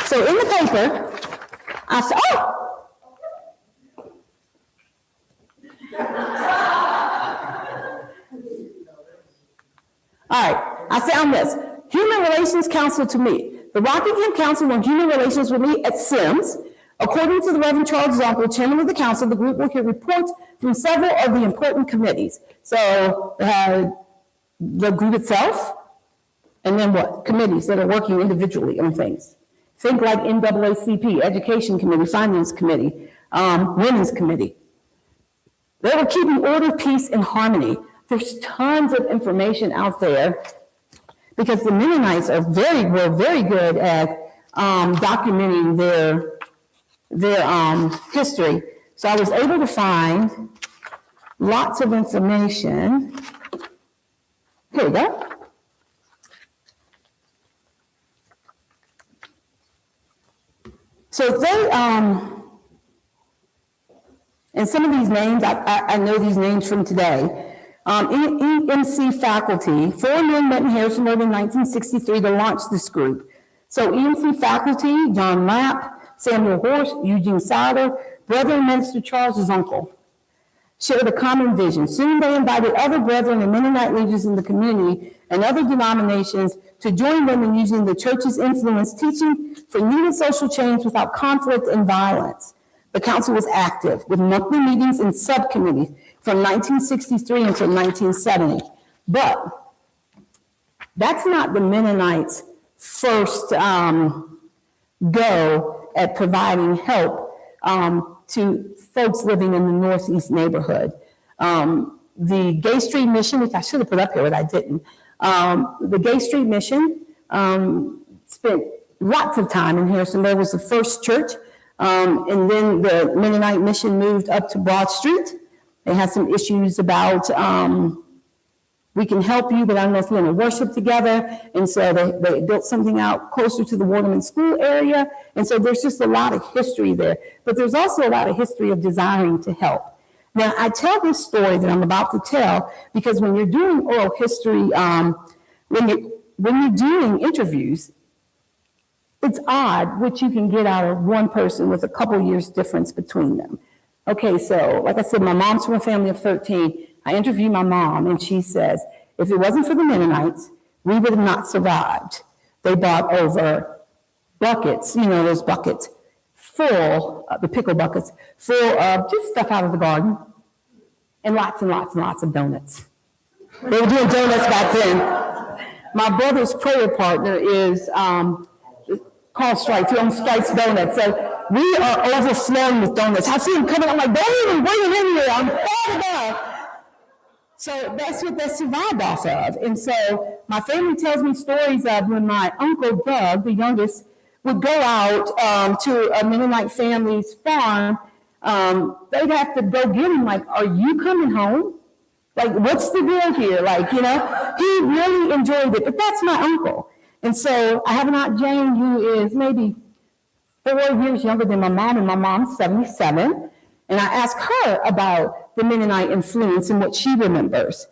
so in the paper, I said, all right, I found this. Human Relations Council to meet. The Rockingham Council on Human Relations will meet at Sims. According to the Reverend Charles Zonkel, chairman of the council, the group will hear reports from several of the important committees. So the group itself, and then what? Committees that are working individually on things. Think like NAACP, Education Committee, Finance Committee, Women's Committee. They were keeping order, peace, and harmony. There's tons of information out there. because the Mennonites were very good at documenting their history. So I was able to find lots of information. Here we go. So they, and some of these names, I know these names from today. EMC faculty, 4 men met in Harrisonburg in 1963 to launch this group. So EMC faculty, John Lapp, Samuel Horst, Eugene Sauter, brother and minister Charles's uncle, shared a common vision. Soon they invited other brethren and Mennonite leaders in the community and other denominations to join them in using the church's influence, teaching for needed social change without conflict and violence. The council was active with monthly meetings and subcommittees from 1963 until 1970. But that's not the Mennonites' first go at providing help to folks living in the Northeast neighborhood. The Gay Street Mission, which I should have put up here, but I didn't. The Gay Street Mission spent lots of time in Harrisonburg. It was the first church. And then the Mennonite mission moved up to Broad Street. They had some issues about, we can help you, but I don't know if you want to worship together. And so they built something out closer to the Waterman School area. And so there's just a lot of history there. But there's also a lot of history of desiring to help. Now, I tell this story that I'm about to tell because when you're doing oral history, when you're doing interviews, it's odd what you can get out of one person with a couple years difference between them. Okay, so like I said, my mom's from a family of 13. I interviewed my mom, and she says, if it wasn't for the Mennonites, we would have not survived. They brought over buckets, you know, those buckets, full, the pickle buckets, full of just stuff out of the garden, and lots of donuts. They were doing donuts back then. My brother's prayer partner is Carl Strikes, who owns Strikes Donuts. So we are overflowing with donuts. I see them coming, I'm like, don't even bring them in here, I'm far enough. So that's what they survived off of. And so my family tells me stories of when my uncle Doug, the youngest, would go out to a Mennonite family's farm. They'd have to go get him, like, are you coming home? Like, what's the deal here? Like, you know, he really enjoyed it, but that's my uncle. And so I have an Aunt Jane who is maybe 4 years younger than my mom, and my mom's 77. And I asked her about the Mennonite influence and what she remembers.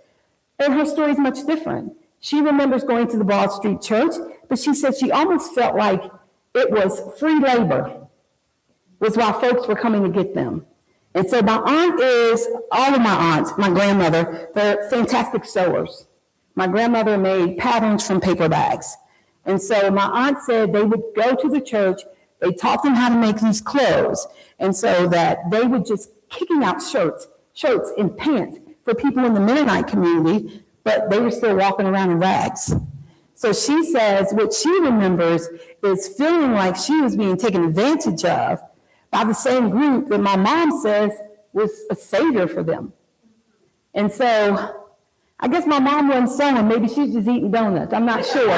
And her story is much different. She remembers going to the Broad Street Church, but she said she almost felt like it was free labor, was why folks were coming to get them. And so my aunt is, all of my aunts, my grandmother, they're fantastic sewers. My grandmother made patterns from paper bags. And so my aunt said they would go to the church, they taught them how to make these clothes, and so that they would just kicking out shirts and pants for people in the Mennonite community, but they were still walking around in rags. So she says what she remembers is feeling like she was being taken advantage of by the same group that my mom says was a savior for them. And so I guess my mom wasn't sewing, maybe she's just eating donuts, I'm not sure.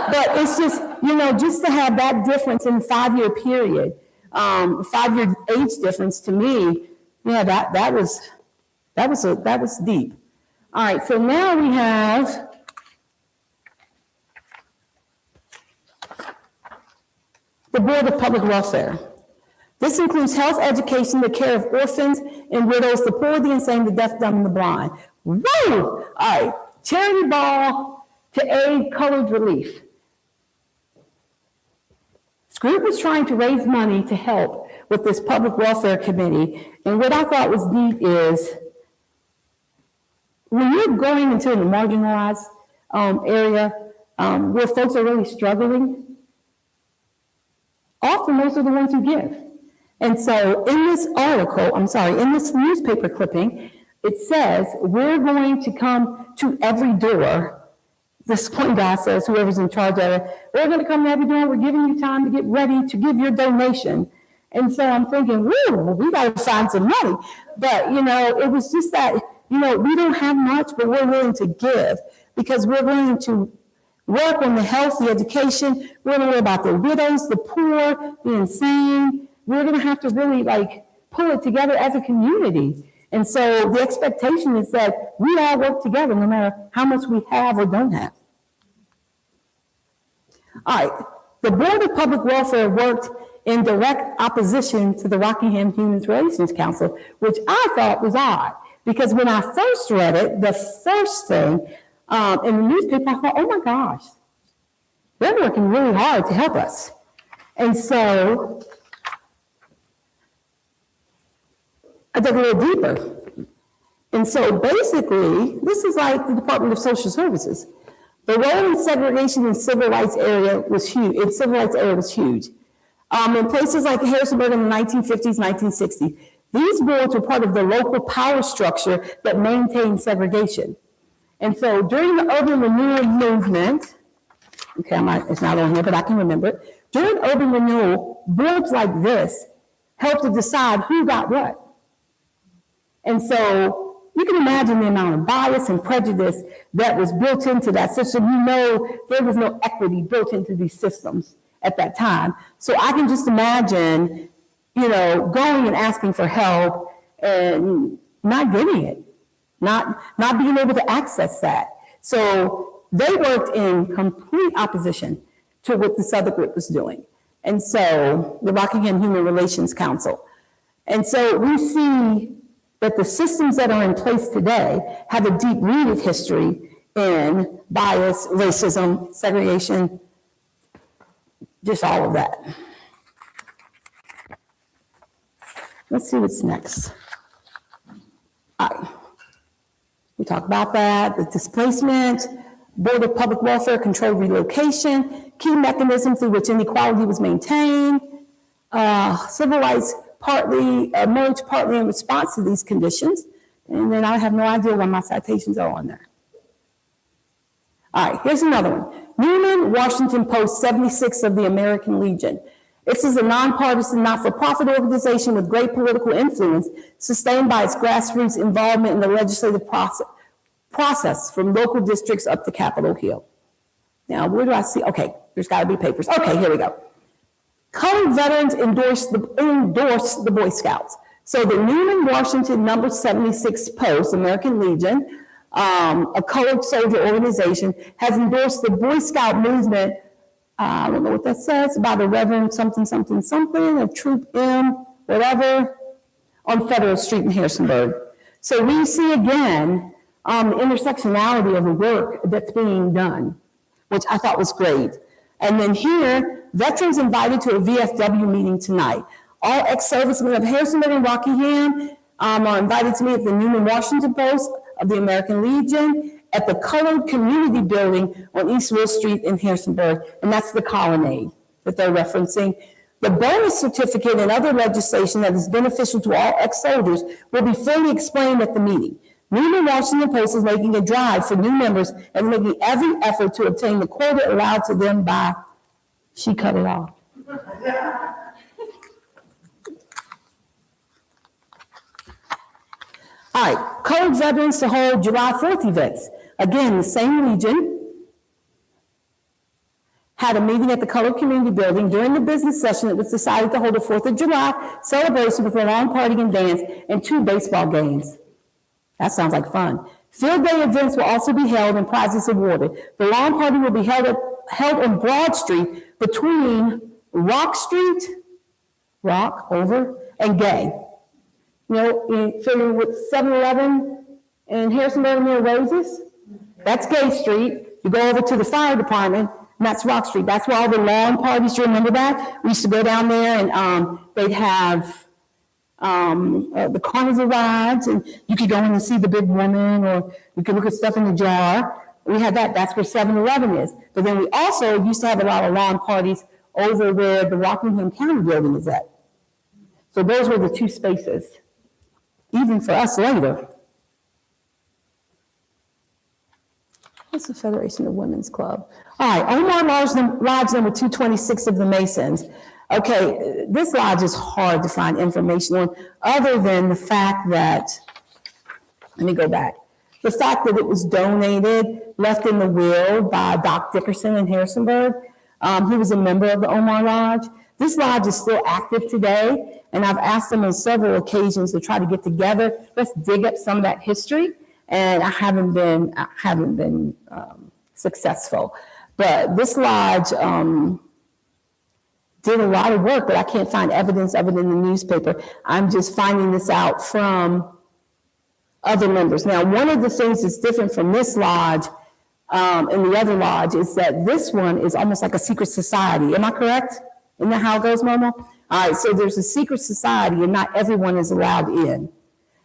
But it's just, you know, just to have that difference in a 5-year period, 5-year age difference to me, yeah, that was deep. All right, so now we have the Board of Public Welfare. This includes health, education, the care of orphans and widows, the poor, the insane, the deaf, dumb, and the blind. Woo! All right, charity ball to aid colored relief. This group was trying to raise money to help with this public welfare committee, and what I thought was neat is when you're going into a marginalized area where folks are really struggling, often those are the ones who give. And so in this article, in this newspaper clipping, it says, we're going to come to every door. This one guy says, whoever's in charge of it, we're going to come to every door. We're giving you time to get ready to give your donation. And so I'm thinking, woo, we got to find some money. But, you know, it was just that, you know, we don't have much, but we're willing to give because we're willing to work on the health, the education. We're going to worry about the widows, the poor, the insane. We're going to have to really pull it together as a community. And so the expectation is that we all work together no matter how much we have or don't have. All right, the Board of Public Welfare worked in direct opposition to the Rockingham Human Relations Council, which I thought was odd, because when I first read it, the first thing in the newspaper, I thought, oh my gosh, they're working really hard to help us. And so I dug a little deeper. And so basically, this is like the Department of Social Services. The role in segregation in civil rights area was huge. In places like Harrisonburg in the 1950s, 1960s, these boards were part of the local power structure that maintained segregation. And so during the urban renewal movement, it's not on here, but I can remember it. During urban renewal, boards like this helped to decide who got what. And so you can imagine the amount of bias and prejudice that was built into that system. There was no equity built into these systems at that time. So I can just imagine, going and asking for help and not getting it, not being able to access that. So they worked in complete opposition to what the Southern Group was doing. And so the Rockingham Human Relations Council. And so we see that the systems that are in place today have a deep-rooted history in bias, racism, segregation, just all of that. Let's see what's next. All right. We talked about that, the displacement, Board of Public Welfare controlled relocation, key mechanism through which inequality was maintained, civil rights emerged partly in response to these conditions. And then I have no idea why my citations are on there. All right, here's another one. Newman, Washington Post, 76 of the American Legion. This is a nonpartisan, not-for-profit organization with great political influence, sustained by its grassroots involvement in the legislative process from local districts up to Capitol Hill. Now, where do I see? Okay, there's got to be papers. Okay, here we go. Colored veterans endorse the Boy Scouts. So the Newman, Washington, number 76 Post, American Legion, a colored soldier organization, has endorsed the Boy Scout movement. I don't know what that says, by the Reverend something, something, something, of Troop M, whatever, on Federal Street in Harrisonburg. So we see again the intersectionality of the work that's being done, which I thought was great. And then here, veterans invited to a VFW meeting tonight. All ex-servicemen of Harrisonburg and Rockingham are invited to meet at the Newman, Washington Post of the American Legion at the Colored Community Building on East Will Street in Harrisonburg, and that's the colonnade that they're referencing. The bonus certificate and other legislation that is beneficial to all ex-soldiers will be fully explained at the meeting. Newman, Washington Post is making a drive for new members and making every effort to obtain the quota allowed to them by, she cut it off. All right, colored veterans to hold July 4th events. Again, the same Legion had a meeting at the Colored Community Building. During the business session, it was decided to hold a 4th of July celebration with a lawn party and dance and 2 baseball games. That sounds like fun. Field day events will also be held and prizes awarded. The lawn party will be held on Broad Street between Rock Street, and Gay. Filling with 7-Eleven and Harrisonburg near Roses. That's Gay Street. You go over to the fire department, and that's Rock Street. That's where all the lawn parties, you remember that? We used to go down there, and they'd have the carnival rides, and you could go in and see the big woman, or you could look at stuff in the jar. We had that. That's where 7-Eleven is. But then we also used to have a lot of lawn parties over where the Rockingham County building is at. So those were the 2 spaces, even for us later. What's the Federation of Women's Club? All right, Omar Lodge number 226 of the Masons. Okay, this lodge is hard to find information on, other than the fact that, let me go back. The fact that it was donated, left in the will by Doc Dickerson in Harrisonburg. He was a member of the Omar Lodge. This lodge is still active today, and I've asked them on several occasions to try to get together. Let's dig up some of that history, and I haven't been successful. But this lodge did a lot of work, but I can't find evidence of it in the newspaper. I'm just finding this out from other members. Now, one of the things that's different from this lodge and the other lodge is that this one is almost like a secret society. Am I correct? Isn't that how it goes, Momo? All right, so there's a secret society and not everyone is allowed in.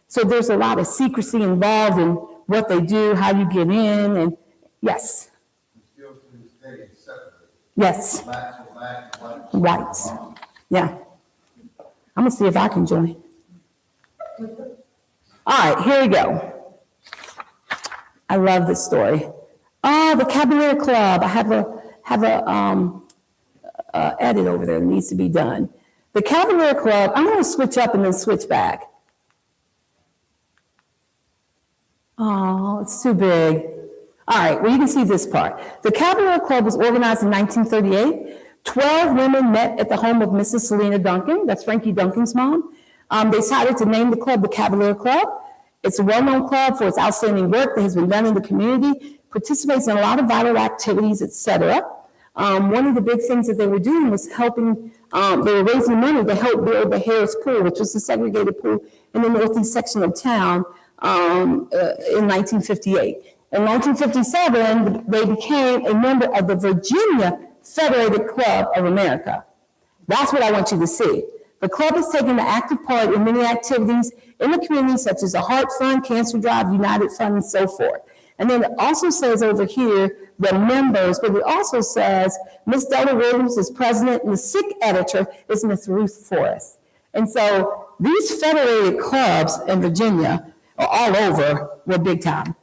So there's a lot of secrecy involved in what they do, how you get in, and yes. Still to this day, separate. Yes. Blacks are black, whites. Whites. Yeah. I'm gonna see if I can join. All right, here we go. I love this story. Oh, the Cavalier Club. I have a edit over there that needs to be done. The Cavalier Club, I'm going to switch up and then switch back. Oh, it's too big. All right, well, you can see this part. The Cavalier Club was organized in 1938. 12 women met at the home of Mrs. Selena Duncan. That's Frankie Duncan's mom. They decided to name the club the Cavalier Club. It's a well-known club for its outstanding work that has been done in the community, participates in a lot of vital activities, etc. One of the big things that they were doing was helping, they were raising money to help build the Harris Pool, which was a segregated pool in the northeast section of town in 1958. In 1957, they became a member of the Virginia Federated Club of America. That's what I want you to see. The club has taken an active part in many activities in the community, such as the Heart Fund, Cancer Drive, United Fund, and so forth. And then it also says over here, the members, but it also says Ms. Delta Williams is president, and the SIC editor is Ms. Ruth Forrest. And so these federated clubs in Virginia, or all over, were big time.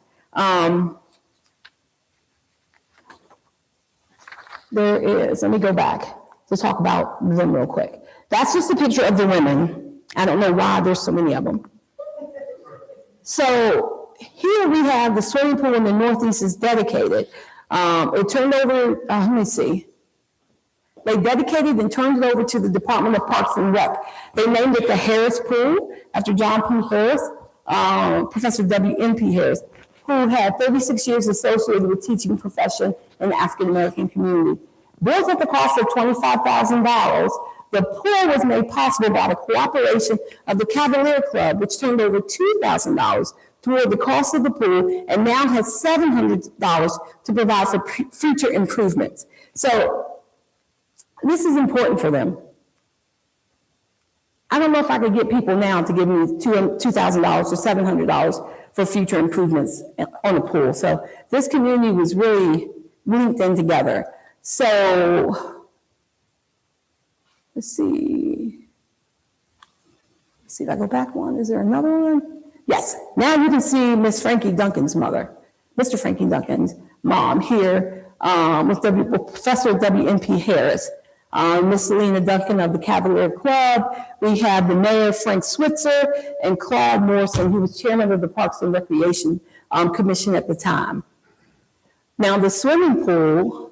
There is, let me go back to talk about them real quick. That's just a picture of the women. I don't know why there's so many of them. So here we have the swimming pool in the Northeast is dedicated. It turned over, let me see. They dedicated and turned it over to the Department of Parks and Rec. They named it the Harris Pool after John P. Harris, Professor W.N.P. Harris, who had 36 years associated with teaching profession in the African-American community. Built at the cost of $25,000, the pool was made possible by the cooperation of the Cavalier Club, which turned over $2,000 toward the cost of the pool and now has $700 to provide for future improvements. So this is important for them. I don't know if I could get people now to give me $2,000 or $700 for future improvements on the pool. So this community was really linked in together. So let's see. Let's see if I go back one. Is there another one? Yes. Now you can see Miss Frankie Duncan's mother, Mr. Frankie Duncan's mom here with Professor W.N.P. Harris. Miss Selena Duncan of the Cavalier Club. We have the mayor, Frank Switzer, and Claude Morrison, who was chairman of the Parks and Recreation Commission at the time. Now, the swimming pool,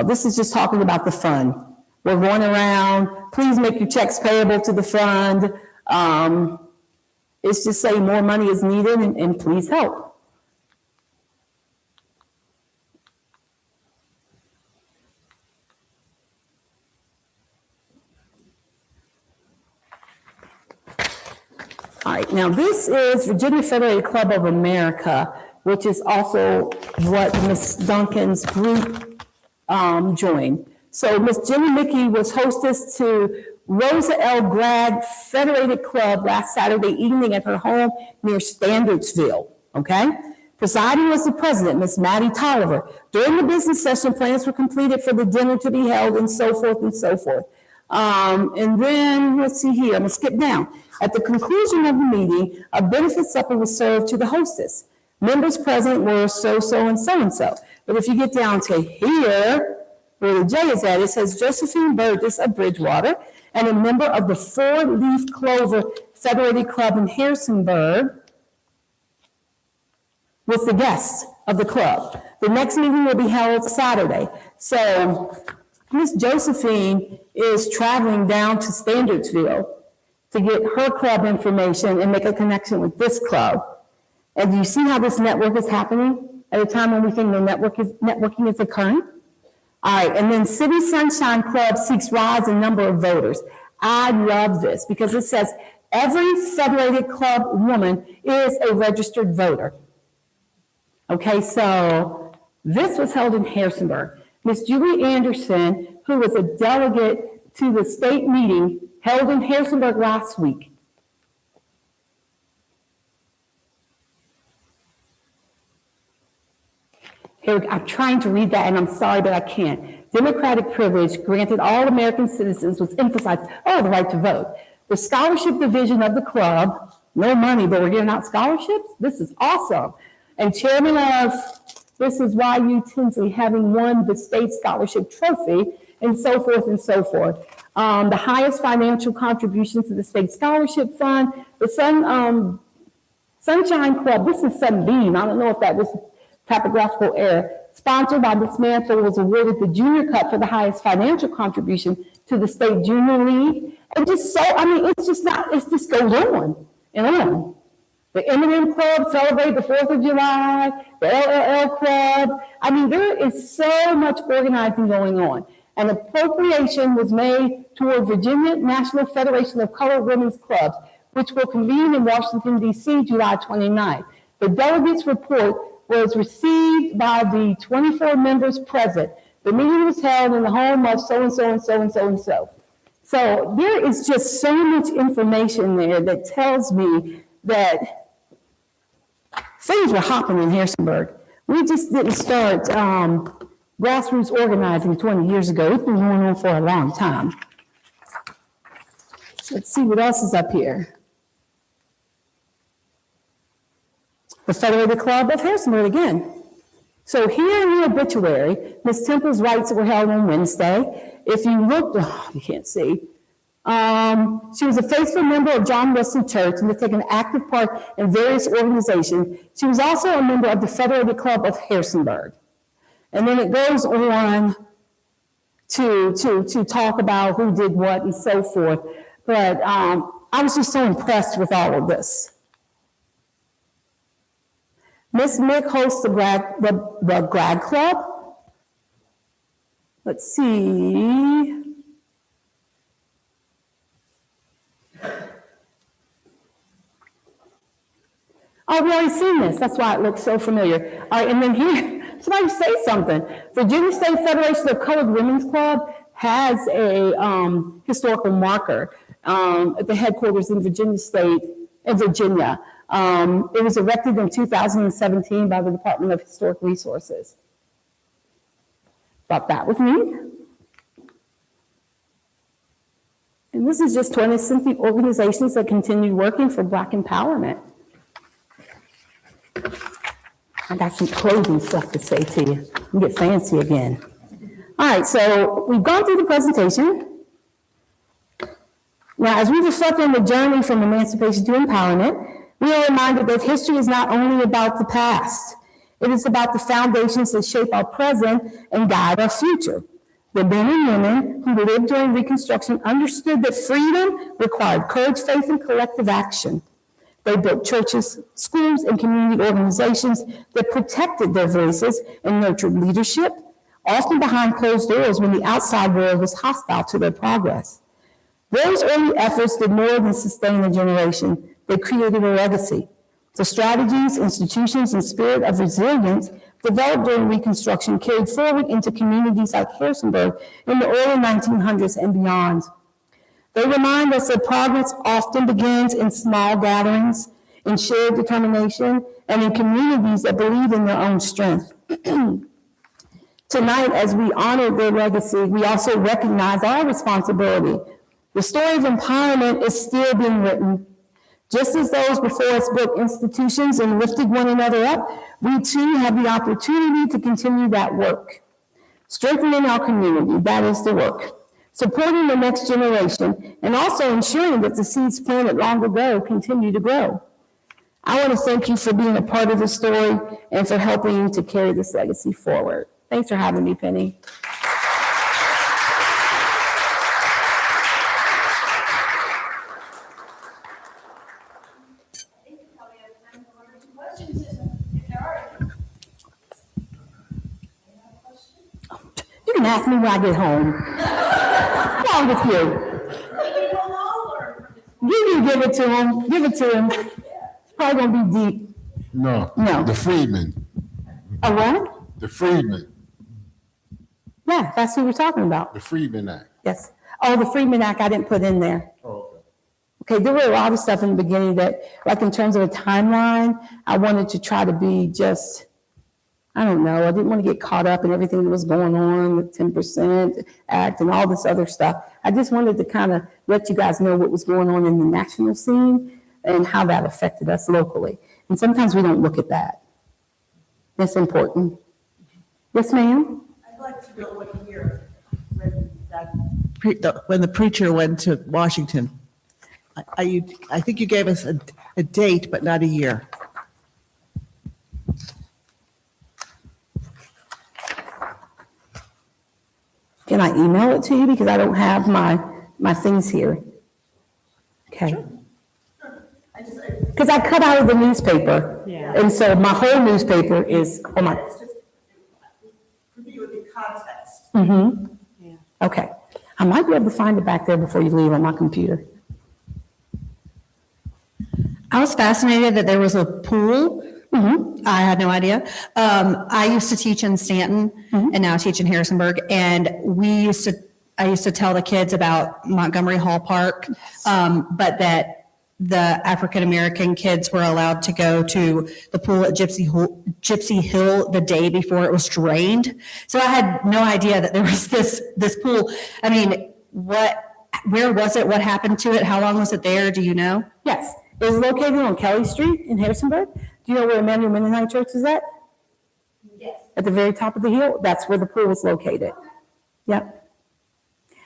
this is just talking about the fund. We're going around, please make your checks payable to the fund. It's just saying more money is needed and please help. All right, now this is Virginia Federated Club of America, which is also what Ms. Duncan's group joined. So Ms. Jenny Mickey was hostess to Rosa L. Bragg Federated Club last Saturday evening at her home near Standardsville, okay? Presiding was the president, Ms. Maddie Tolliver. During the business session, plans were completed for the dinner to be held and so forth and so forth. And then, let's see here, I'm gonna skip down. At the conclusion of the meeting, a benefit supper was served to the hostess. Members present were so-so and so-and-so. But if you get down to here, where the J is at, it says Josephine Burgess of Bridgewater and a member of the Four Leaf Clover Federated Club in Harrisonburg. with the guests of the club. The next meeting will be held Saturday. So Miss Josephine is traveling down to Standardsville to get her club information and make a connection with this club. And do you see how this network is happening at a time when we think the networking is occurring? All right, and then City Sunshine Club seeks rise in number of voters. I love this because it says every federated club woman is a registered voter. Okay, so this was held in Harrisonburg. Miss Julie Anderson, who was a delegate to the state meeting held in Harrisonburg last week. Here, I'm trying to read that, and I'm sorry, but I can't. Democratic privilege granted all American citizens was emphasized, the right to vote. The scholarship division of the club, no money, but we're giving out scholarships? This is awesome. And chairman of This is YU Tinsley, having won the state scholarship trophy, and so forth and so forth. The highest financial contribution to the state scholarship fund, the Sunshine Club, this is Sunbeam, I don't know if that was typographical error, sponsored by Ms. Mansell, was awarded the Junior Cup for the highest financial contribution to the state junior league. And just so, it's just goes on and on. The Eminem Club celebrate the 4th of July, the LLL Club. There is so much organizing going on. An appropriation was made toward Virginia National Federation of Colored Women's Clubs, which will convene in Washington, D.C., July 29th. The delegates' report was received by the 24 members present. The meeting was held in the home of so-and-so and so-and-so and so. So there is just so much information there that tells me that things were hopping in Harrisonburg. We just didn't start grassroots organizing 20 years ago. It's been going on for a long time. Let's see what else is up here. The Federated Club of Harrisonburg again. So here in the obituary, Ms. Temple's rights were held on Wednesday. If you look, you can't see. She was a faithful member of John Wesley Church and has taken active part in various organizations. She was also a member of the Federated Club of Harrisonburg. And then it goes on to talk about who did what and so forth. But I was just so impressed with all of this. Ms. Mick hosts the grad club. Let's see. Oh, we already seen this. That's why it looks so familiar. All right, and then here, somebody say something. Virginia State Federation of Colored Women's Club has a historical marker at the headquarters in Virginia State, in Virginia. It was erected in 2017 by the Department of Historic Resources. Thought that was neat. And this is just 20th century organizations that continue working for Black empowerment. I got some closing stuff to say to you. I'll get fancy again. All right, so we've gone through the presentation. Now, as we reflect on the journey from emancipation to empowerment, we are reminded that history is not only about the past. It is about the foundations that shape our present and guide our future. The men and women who lived during Reconstruction understood that freedom required courage, faith, and collective action. They built churches, schools, and community organizations that protected their voices and nurtured leadership, often behind closed doors when the outside world was hostile to their progress. Those early efforts did more than sustain a generation. They created a legacy. The strategies, institutions, and spirit of resilience developed during Reconstruction carried forward into communities like Harrisonburg in the early 1900s and beyond. They remind us that progress often begins in small gatherings, in shared determination, and in communities that believe in their own strength. Tonight, as we honor their legacy, we also recognize our responsibility. The story of empowerment is still being written. Just as those before us built institutions and lifted one another up, we too have the opportunity to continue that work. Strengthening our community, that is the work. Supporting the next generation, and also ensuring that the seeds planted long ago continue to grow. I want to thank you for being a part of the story and for helping to carry this legacy forward. Thanks for having me, Penny. You can ask me when I get home. What's wrong with you? Give it to him. Give it to him. It's probably going to be deep. No. No. The freedmen. A what? The freedmen. Yeah, that's who we're talking about. The Freedmen Act. Yes. Oh, the Freedmen Act I didn't put in there. Oh, okay. Okay, there were a lot of stuff in the beginning that, like in terms of a timeline, I wanted to try to be just, I don't know, I didn't want to get caught up in everything that was going on, the 10% Act and all this other stuff. I just wanted to kind of let you guys know what was going on in the national scene and how that affected us locally. And sometimes we don't look at that. That's important. Yes, ma'am? I'd like to know what year when the preacher went to Washington. I think you gave us a date, but not a year. Can I email it to you because I don't have my things here? Okay. Because I cut out of the newspaper. Yeah. And so my whole newspaper is, oh my. It's just, for me, it would be context. Mm-hmm. Yeah. Okay. I might be able to find it back there before you leave on my computer. I was fascinated that there was a pool. Mm-hmm. I had no idea. I used to teach in Stanton and now I teach in Harrisonburg. And I used to tell the kids about Montgomery Hall Park, but that the African-American kids were allowed to go to the pool at Gypsy Hill the day before it was drained. So I had no idea that there was this pool. I mean, where was it? What happened to it? How long was it there? Do you know? Yes. It is located on Kelly Street in Harrisonburg. Do you know where Emmanuel Mennonite Church is at? Yes. At the very top of the hill, that's where the pool is located. Yep.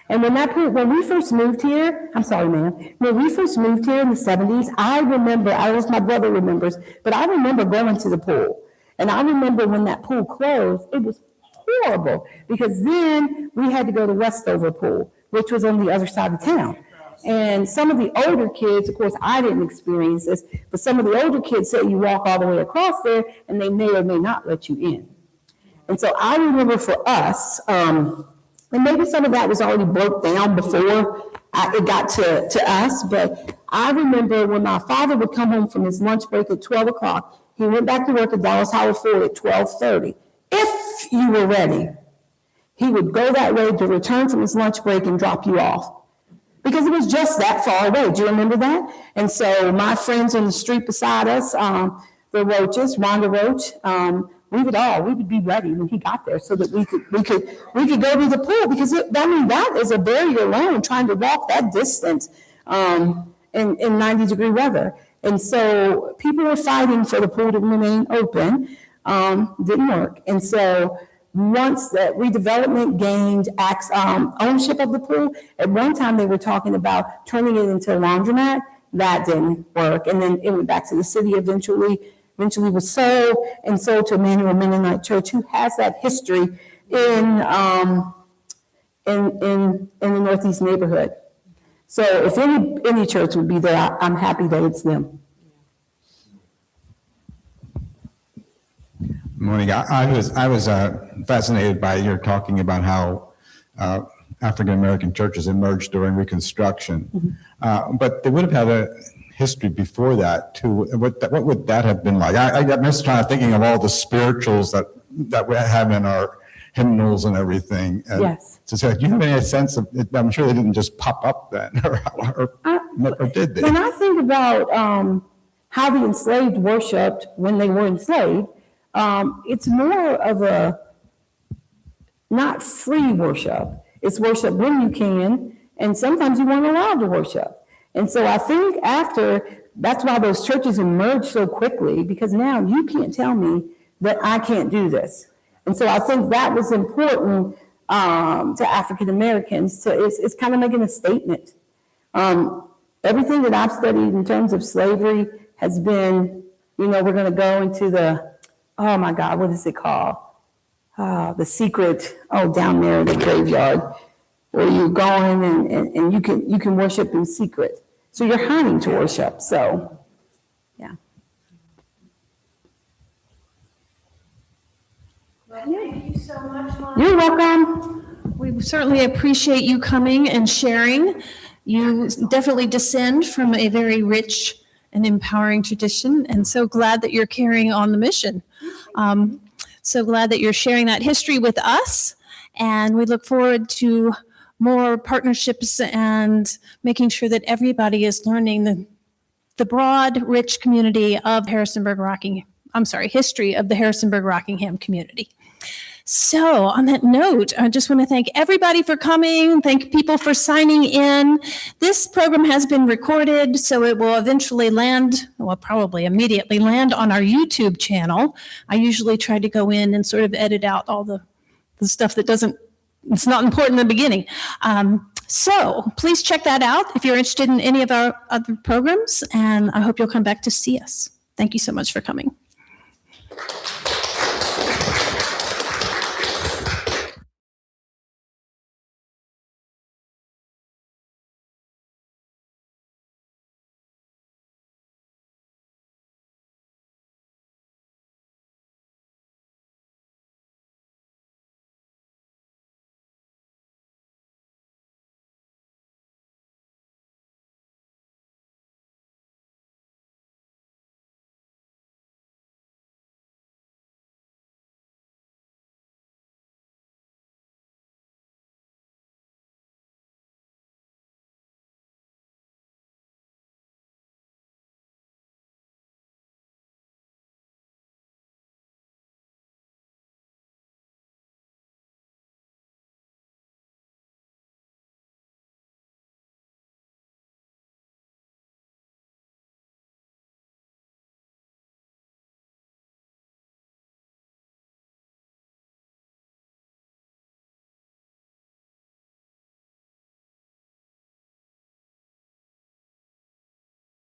And when we first moved here, I'm sorry, ma'am, when we first moved here in the 70s, I remember, I don't know if my brother remembers, but I remember going to the pool. And I remember when that pool closed, it was horrible because then we had to go to Westover Pool, which was on the other side of town. And some of the older kids, of course, I didn't experience this, but some of the older kids say you walk all the way across there and they may or may not let you in. And so I remember for us, and maybe some of that was already broke down before it got to us, but I remember when my father would come home from his lunch break at 12 o'clock, he went back to work at Dallas Howard Ford at 12:30. If you were ready, he would go that way to return from his lunch break and drop you off. Because it was just that far away. Do you remember that? And so my friends on the street beside us, the Roaches, Rhonda Roach, we would be ready when he got there so that we could go to the pool because that is a barrier alone trying to walk that distance in 90-degree weather. And so people were fighting for the pool to remain open. Didn't work. And so once that redevelopment gained ownership of the pool, at one time they were talking about turning it into a laundromat. That didn't work. And then it went back to the city eventually was sold and sold to Emmanuel Mennonite Church, who has that history in the Northeast neighborhood. So if any church would be there, I'm happy that it's them. Morning. I was fascinated by your talking about how African-American churches emerged during Reconstruction, but they would have had a history before that too. What would that have been like? I'm just trying to thinking of all the spirituals that we have in our hymnals and everything. And yes. So do you have any sense of? I'm sure they didn't just pop up then, or did they? When I think about how the enslaved worshipped when they were enslaved. It's more of a not free worship. It's worship when you can, and sometimes you weren't allowed to worship. And so I think that's why those churches emerged so quickly, because now you can't tell me that I can't do this. And so I think that was important to African Americans. It's kind of making a statement. Everything that I've studied in terms of slavery has been, we're going to go into oh my God, what is it called? The secret, down there in the graveyard, where you go in and you can worship in secret. So you're hiding to worship. So, yeah. Thank you so much, Mom. You're welcome. We certainly appreciate you coming and sharing. You definitely descend from a very rich and empowering tradition, and so glad that you're carrying on the mission. So glad that you're sharing that history with us, and we look forward to more partnerships and making sure that everybody is learning the broad, rich community of history of the Harrisonburg Rockingham community. So on that note, I just want to thank everybody for coming. Thank people for signing in. This program has been recorded, so it will eventually probably immediately land on our YouTube channel. I usually try to go in and sort of edit out all the stuff that it's not important in the beginning. So please check that out if you're interested in any of our other programs, and I hope you'll come back to see us. Thank you so much for coming.